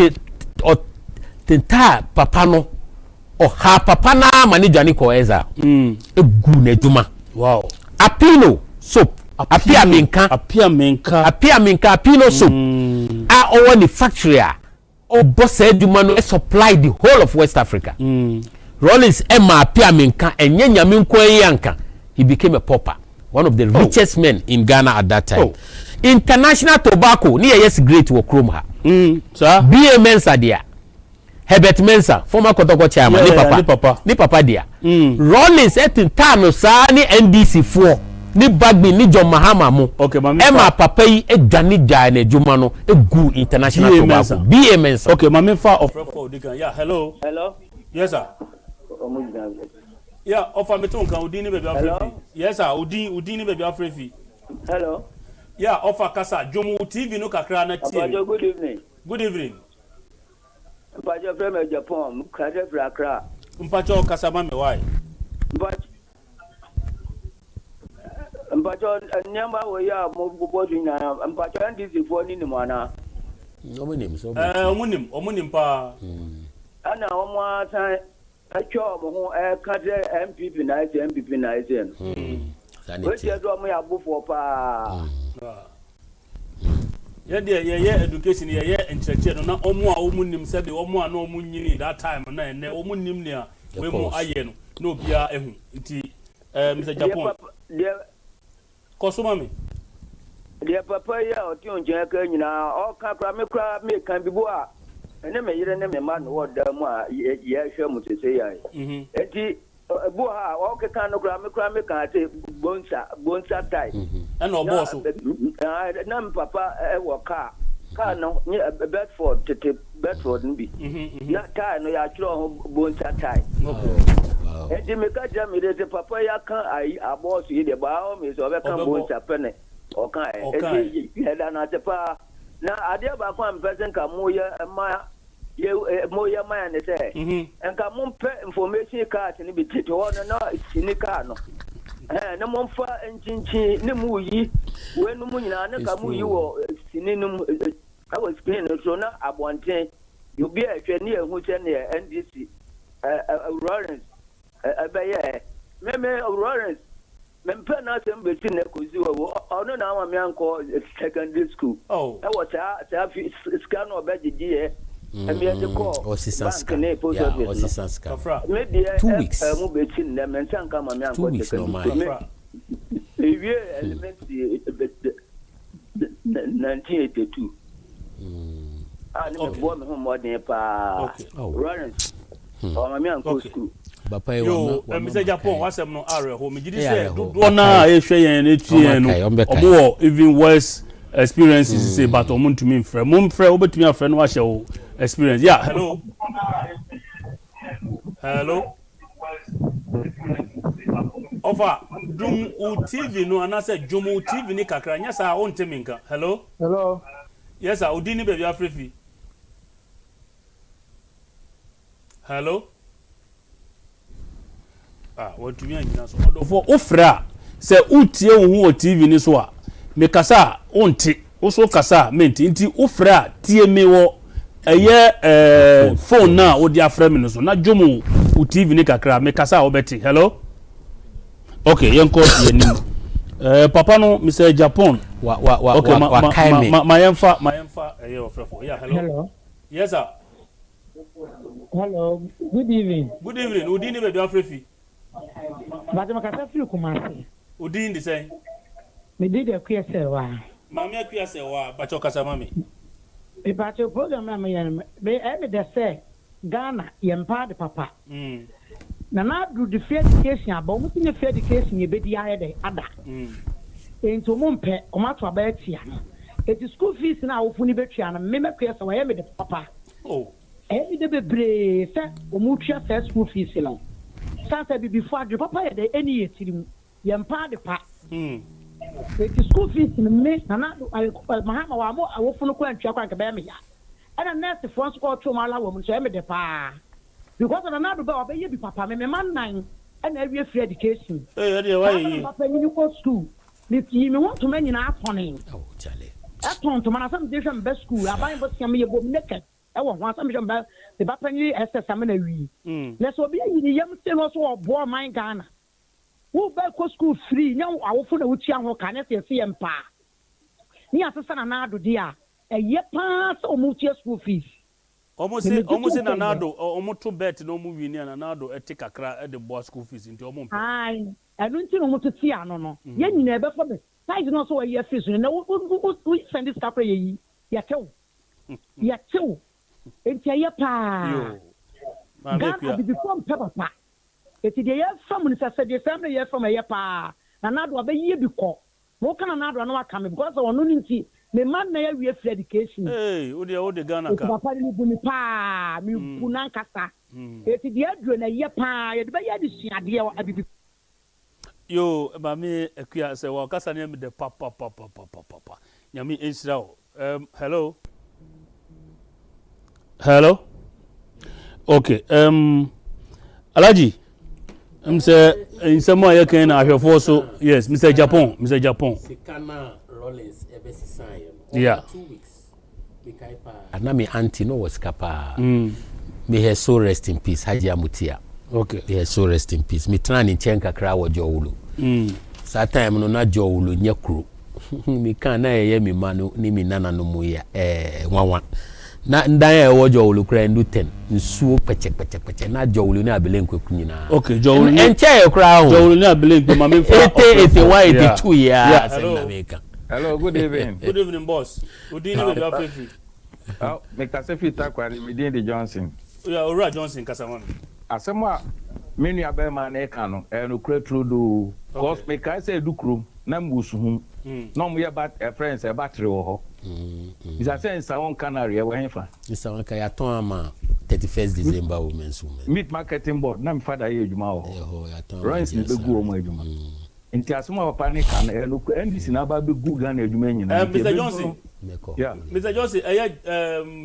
ta papa no o ha papa na manager ni ko eza. Egu na djuma. Wow. Apino soap. Apia minka apino soap. A owo ni factory a o boss eduma no supply the whole of West Africa. Rollins Emma apia minka enye nyame nko yanka. He became a pauper. One of the richest men in Ghana at that time. International Tobacco, ni yes great wo krom ha. Sir. BA Mensa dia. Herbert Mensa, former Kotoko chairman, ni papa dia. Rollins etin tano sa ni NDC 4. Ni Bagbi ni John Mahama mo. Okay, mami. Emma papa yi edwane dia na edwuma no egu International Tobacco. BA Mensa. Okay, mami fa of yeah, hello. Hello. Yes sir. Yeah, offer me to kan Udini baby Afrefi. Yes sir, Udini baby Afrefi. Hello. Yeah, offer kasa Jomu TV no kakra na tie. Good evening. Good evening. Mpacho from Agyapong, kase fra Accra. Mpacho kasa ma me why? Mpacho nyamba wo ya mo bodu nya. Mpacho NDC for ni mo ana. Omunim pa. Ana omo atan Acho mo kade MPP na ise we dey do mo ya bufo pa ye education ye encheche no na omo a omunim se de omo a na omunyini that time na ene omunim ne a we mo aye no na obia ehu nti Mr. Japon kosoma me de papa ya oti onje ka nyina o ka kra me kan bibo a ene me yire ne me ma no woda mu a ye hwe mu tese ya enti bu ha o ke kan no kra me kan te bonsa tai and no boss na me papa e wo ka no Bedford tete Bedford nbi na tai no ya chiro ho bonsa tai enti me ka jam de papa ya kan ai abosu ye de ba o me so be kan bonsa pene o kan enti he da na te pa na ade ba kwa mpesen ka moya ma ne say enka mumpe information card ni bitito wono na sinika no na momfa enchinchi ne muyi wenu mu nyina ne ka muyi wo sininum awo screen so na abonten you be a trainee who send the NDC Lawrence me Lawrence mempe na sem be tin na kozi wo ono na ma me anko secondary school oh I was a scan or beggie and me the call or maybe 2 weeks mo be tin na men san ka ma me 2 weeks no man elementary 1982 ah no boy me more than pa Lawrence oh ma me anko school Papa yo Mr. Agyapong wasem no are ho me gidi say do na ehwe yen etie no obo even worse experiences say but omo ntumi mfrɛ mo mfrɛ obetumi afrɛ no ahye wo experience yeah hello Ofa dum u TV no anase djomu TV ni kakra nya sa o ntemi nka hello yes sir odini baby afrefi hello what me anyina so odofo ofra se utie wo hu TV ni so a me kasa onti wo so kasa menti nti ofra tie me wo eye phone na wo dia afra me no so na djomu u TV ni kakra me kasa wo beti hello okay yenko yenim papa no Mr. Agyapong okay my emfa eye ofrefo yeah hello yes sir hello good evening udini be do afrefi but my kasa feel kumasi udin the same me did akuase wa mami akuase wa bacho kasa mami e bacho program na me yan be e de say Ghana yempa de papa na na do the fair education about mo tin fair education ye be di ayede ada ento mo mpe o ma to aba tia no it school fees na wo funi betua na me mekuase wa ye me de papa e de bebre se o mu tua first school fees no sansa bi before the papa ye de eni yetirim ye mpa de pa it school fees me na mahama wa mo awofunu kwa ntua kwa nka me ya ana nurse for school to mala wo mu so ye me de pa because na na do ba obe ye bi papa me man nan ana awie free education why papa ni ko school ni ti me want to me nyina atone chale aton to mana sam de hwem be school aban bo siam ye bom naked e wo ho sam hwem be the papa ni ss am na wi na so obi yi ni yam se no so obo man Ghana wo be ko school free nya awofo na wuti ho ka na se yem pa ni asesa na do dia ye pa so muti school fees almost na nado to bet no mu wini na nado etikakra e de boy school fees nti omo mpe ai enu nti no mutu ti ano no ye nyina ebe fo be size no so we ye fees na we send this capra ye ya tew enti ye pa yo Ghana bi before papa eti de ye fam ni sase de sam ye fam ye pa na nado abaye bi ko mo kana nado na waka me because ono nti me man na ya wie free education o de Ghana ka papa ni bu mi pa mi bu nan kasa eti de aduro na ye pa ye de ba ya de suade wa abibi yo ba me akua se wa kasa na me de papa nyame ensira o hello okay Alaji say insemo ayekan na ahwefo so yes Mr. Agyapong Sikana Rollins ebesisan yeah 2 weeks na me auntie no was kapa may her soul rest in peace Haji Amutia okay may her soul rest in peace me try ni chenka kra wo jowulu sa time no na jowulu nyakru me kan na ye me manu ni mi nana no mu ya wanwa na ndan e wo jowulu kra ndu 10 nsuo pece na jowulu ni abele nkweku nyina okay jowulu enche e kra ho jowulu ni abele nkwe ma me fa 82 ya send America. Hello, good evening. Good evening, boss. Udini be do afefi. Oh, me kase fi takwa ni Midindi Johnson. Yeah, Ora Johnson kasamami. Asema menu abe ma na eka no, no kretru do. Cause me kai say du krum na mbusu hu. No mo ye bat friends e battery wo ho. Isa sense on canary e wo henfa. Isa wanka ya ton ama 31st December women's women. Meat marketing board na me father ye adwuma wo. Eho ya ton. Runs ni be gu o mo adwuma. Inti asoma papa ni kan e no NDC na ba be gu Ghana adwuma nyina. Mr. Johnson. Yeah. Mr. Johnson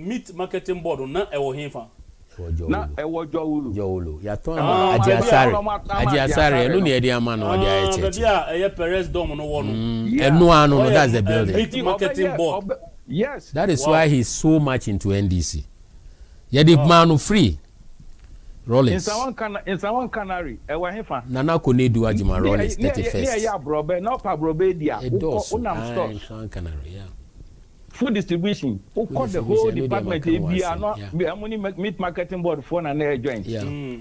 meat marketing board na e wo henfa. Na e wo jowulu ya ton Agyasare no ne edi ama no odi aye cheche dia Perez dom no wo no enu anu no that's the building meat marketing board yes that is why he's so much into NDC Yedi man free. Rollins. In someone canary, hefa. Nana kone do ajima Rollins 31st. Yeah, brobe, no pa brobe dia. Unam stores. Canary, yeah. Food distribution. Who call the whole department meat marketing board phone and their joint. Yeah.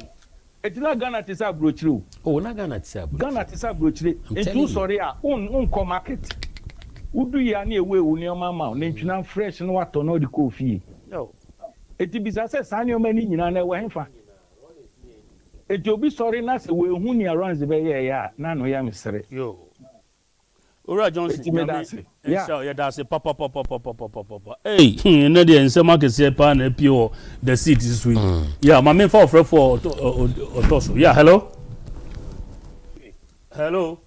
It's not Ghana to sell brochure. Oh, not Ghana to sell. Ghana to sell brochure. It's too sorry. On market. Udu ya ni ewe uni o mama. Nenchuna fresh no wato no di coffee. No. Eti bisa se sanyo mani nyina na we hemfa. Eti obi sorry na se we hu ni around ze be ya na no ya misere. Yo. Ora Johnson. Yeah, that's a papa. Hey, no dey nsem akese pa na pure the seat is sweet. Yeah, my main for Otoso. Yeah, hello. Hello.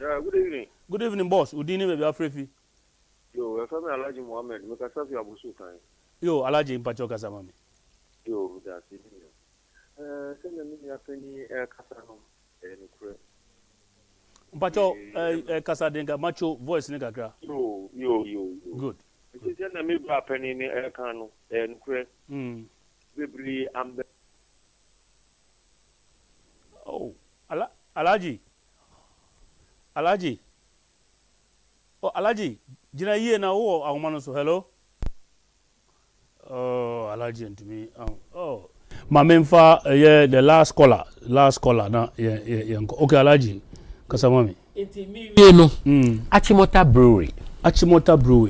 Yeah, good evening. Good evening, boss. Udini be afrefi. Yo, Femi Alhaji Mohammed, me ka safi abusu kan. Yo, Alhaji mpacho kasa mami. Yo, that's it. Send me ya feni kasa no nukure. Mpacho kasa denga macho voice ni kakra. Yo. Good. It's na me bra penny ni kan no nukure. Bebri ambe. Oh, Alhaji. Oh, Alhaji, jina ye na wo ahumano so hello. Oh, Alhaji and to me. Oh. Mamemfa the last caller na yeah. Okay, Alhaji. Kasamami. You know. Achimota Brewery.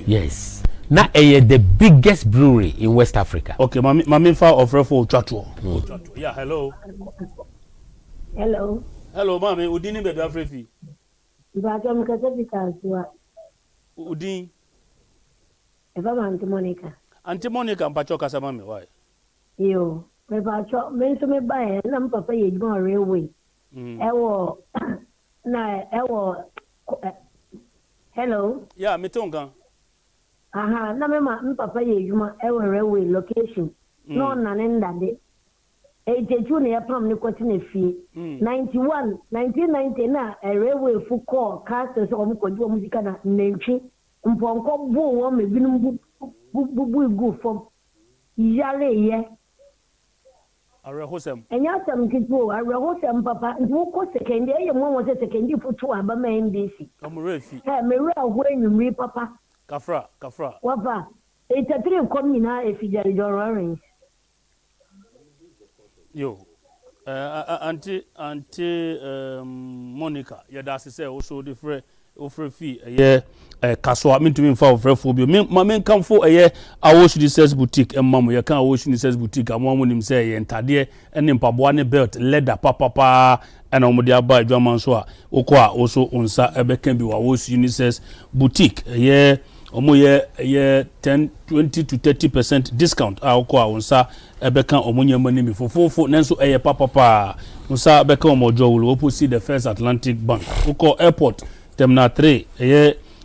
Yes. Na the biggest brewery in West Africa. Okay, Mamemfa offer for Chatua. Yeah, hello. Hello, mami. Udini be afrefi. Bajo mkase bikanswa. Udin. Eva Auntie Monica mpacho kasa mami why? Yo, me bacho me so me bae na mpapa ye juma railway. Ewo hello. Yeah, metonga. Aha, na me mpapa ye juma ewo railway location. No na nenda de. 82 na yapam ni kwati na fie. 1990 na railway fu call cast so omkoju omuzika na nentwi. Mponko bu won me binum bu go from yare ye. Arehosem. Enya sam kitu arehosem papa ndu ko second ye mo wo second fu to aba ma NDC. Amurefi. Me re ahwo enwumri papa. Kafra. Wafa. 83 kom nyina efijari dororens. Yo. Auntie Monica, yeah, that's say also the free fee. Yeah, Kaswa, me to me for phobia. My men come for a year. I wash the says boutique and mamma, you can't wash the says boutique. I'm one with him say, and Tadia and in Pabuane belt, leather, papa, and Omodia by German Soa. Okwa also on Sa Ebekan be wash unisex boutique. Yeah. Omo ye 10, 20 to 30% discount. Okwa on Sa Ebekan Omonia money me for 4 Nanso papa. Musa Beka Omojo will opposite the First Atlantic Bank. Oko Airport, Terminal 3,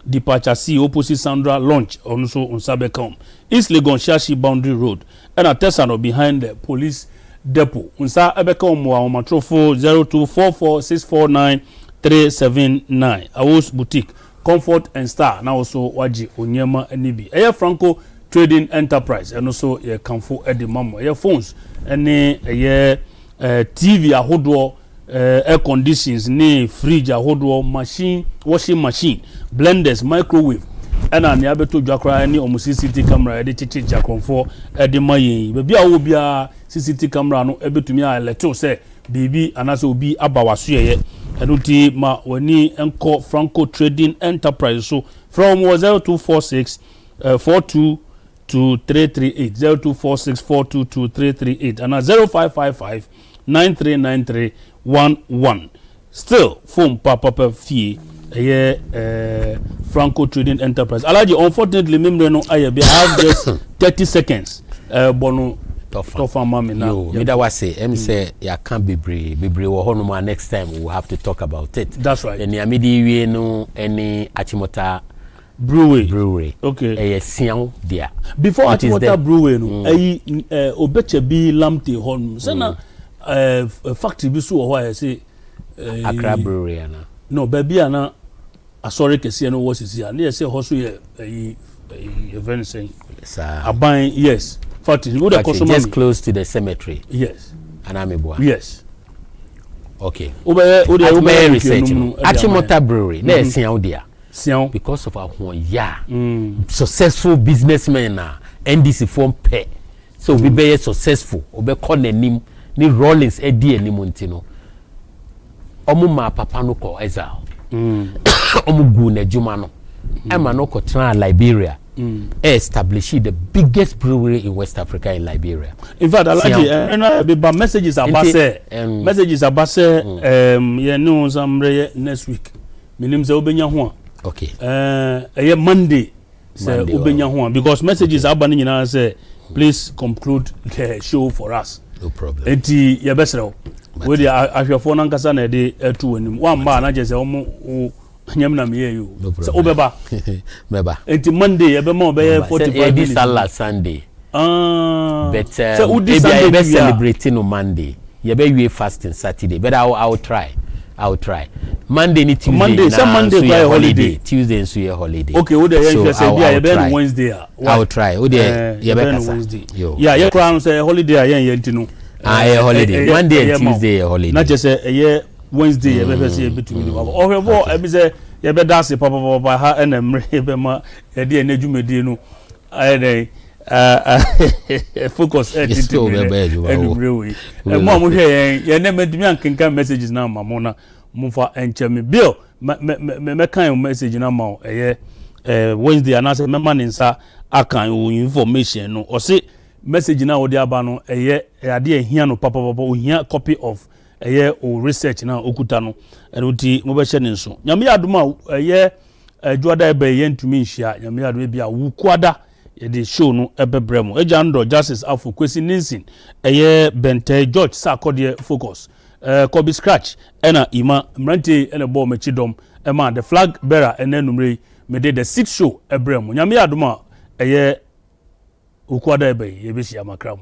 Departure C, opposite Sandra Launch, also on Sabecom. East Legon Shashi Boundary Road, and a Tessano behind the police depot. Unsa Ebecom wa Matrofo 0244649379. Awos Boutique, Comfort and Star, now also Waji Onyema Nibi. Aya Franco Trading Enterprise, and also a Kamfo Eddie Mamo. Aya phones, and TV ahodoɔ air conditions ne fridge ahodoɔ machine washing machine blenders microwave ɛna ne abeto dwakra ne omo CCTV camera de chichi jakronfo de mayen bebi a wo bia CCTV camera no ebetumi a leto se bibi anase obi abawaso ye ɛno ti ma wani enko Franco Trading Enterprise so from 0246 42 to 338 0246 422 338 and 0555 939311. Still phone papa fee Franco Trading Enterprise. Alaji, unfortunately member I have just 30 seconds bono tough mama na me that was say say ya can't be wo hono next time we will have to talk about it. That's right. And ya me di wie no any Achimota brewery. Okay. Sian there. Before Achimota brewery no obeche bi lamte hon. Sana factory bi so ho ya say Accra brewery ana. No, baby ana asori kese no was is here. Na say ho so ye event saying. Sir. Aban yes. factory wo the customer just close to the cemetery. Yes. Anamebua. Yes. Okay. Ube research. Achimota Brewery. There is Sian because of our successful businessmen na NDC form pay. So we be successful. Obe call nim ni Rollins edi anim ntino. Omo ma papa no ko exile. Omo gu na juma no. Ema no ko tran Liberia. Establish the biggest brewery in West Africa in Liberia. In fact, Alhaji, messages about yeah, no, some next week. Minim se obenya ho. Okay. Monday say obenya ho because messages are banning now say please conclude the show for us. No problem. Enti ye besrew. We dey ahwefo na nkasa na dey etu anim. Wan ba na je say omo nyam na me you. So obeba. Meba. Enti Monday ye be mo be 45 minutes. This Salah Sunday. But so we be celebrating on Monday. Ye be we fasting Saturday. But I will try. Monday ni Tuesday. Monday, some Monday so by holiday. Tuesday and so your holiday. Okay, we dey say bia be Wednesday. I will try. We dey ye be Wednesday. Yeah, ye crown say holiday ayen ntino. Holiday. Monday and Tuesday your holiday. Not just say Wednesday ye be say between the. Oh, e be say ye be dance papa ha enemre be ma ye dey enadwumadi no. Aye focus editing anyway mo mo hwe ye na medumi ankenka messages na mamo na mufa encheme bill me kan message na ma Wednesday and say member nsa akan information no o say message na odi aba no ade ehia no papa ohia copy of o research na okuta no eruti mo be hye ne nso nyame adoma adwada ebe ye ntumi nhia nyame adoma bia wukwada the show no ebebremo ejando justice afo kwesi ninsin bente George Sarkodie focus Kobe Scratch ena ima mrante ena bo mechidom ema the flag bearer ena numre me de the 6th show ebremo nyame adoma ukwada ebe yebesi amakramu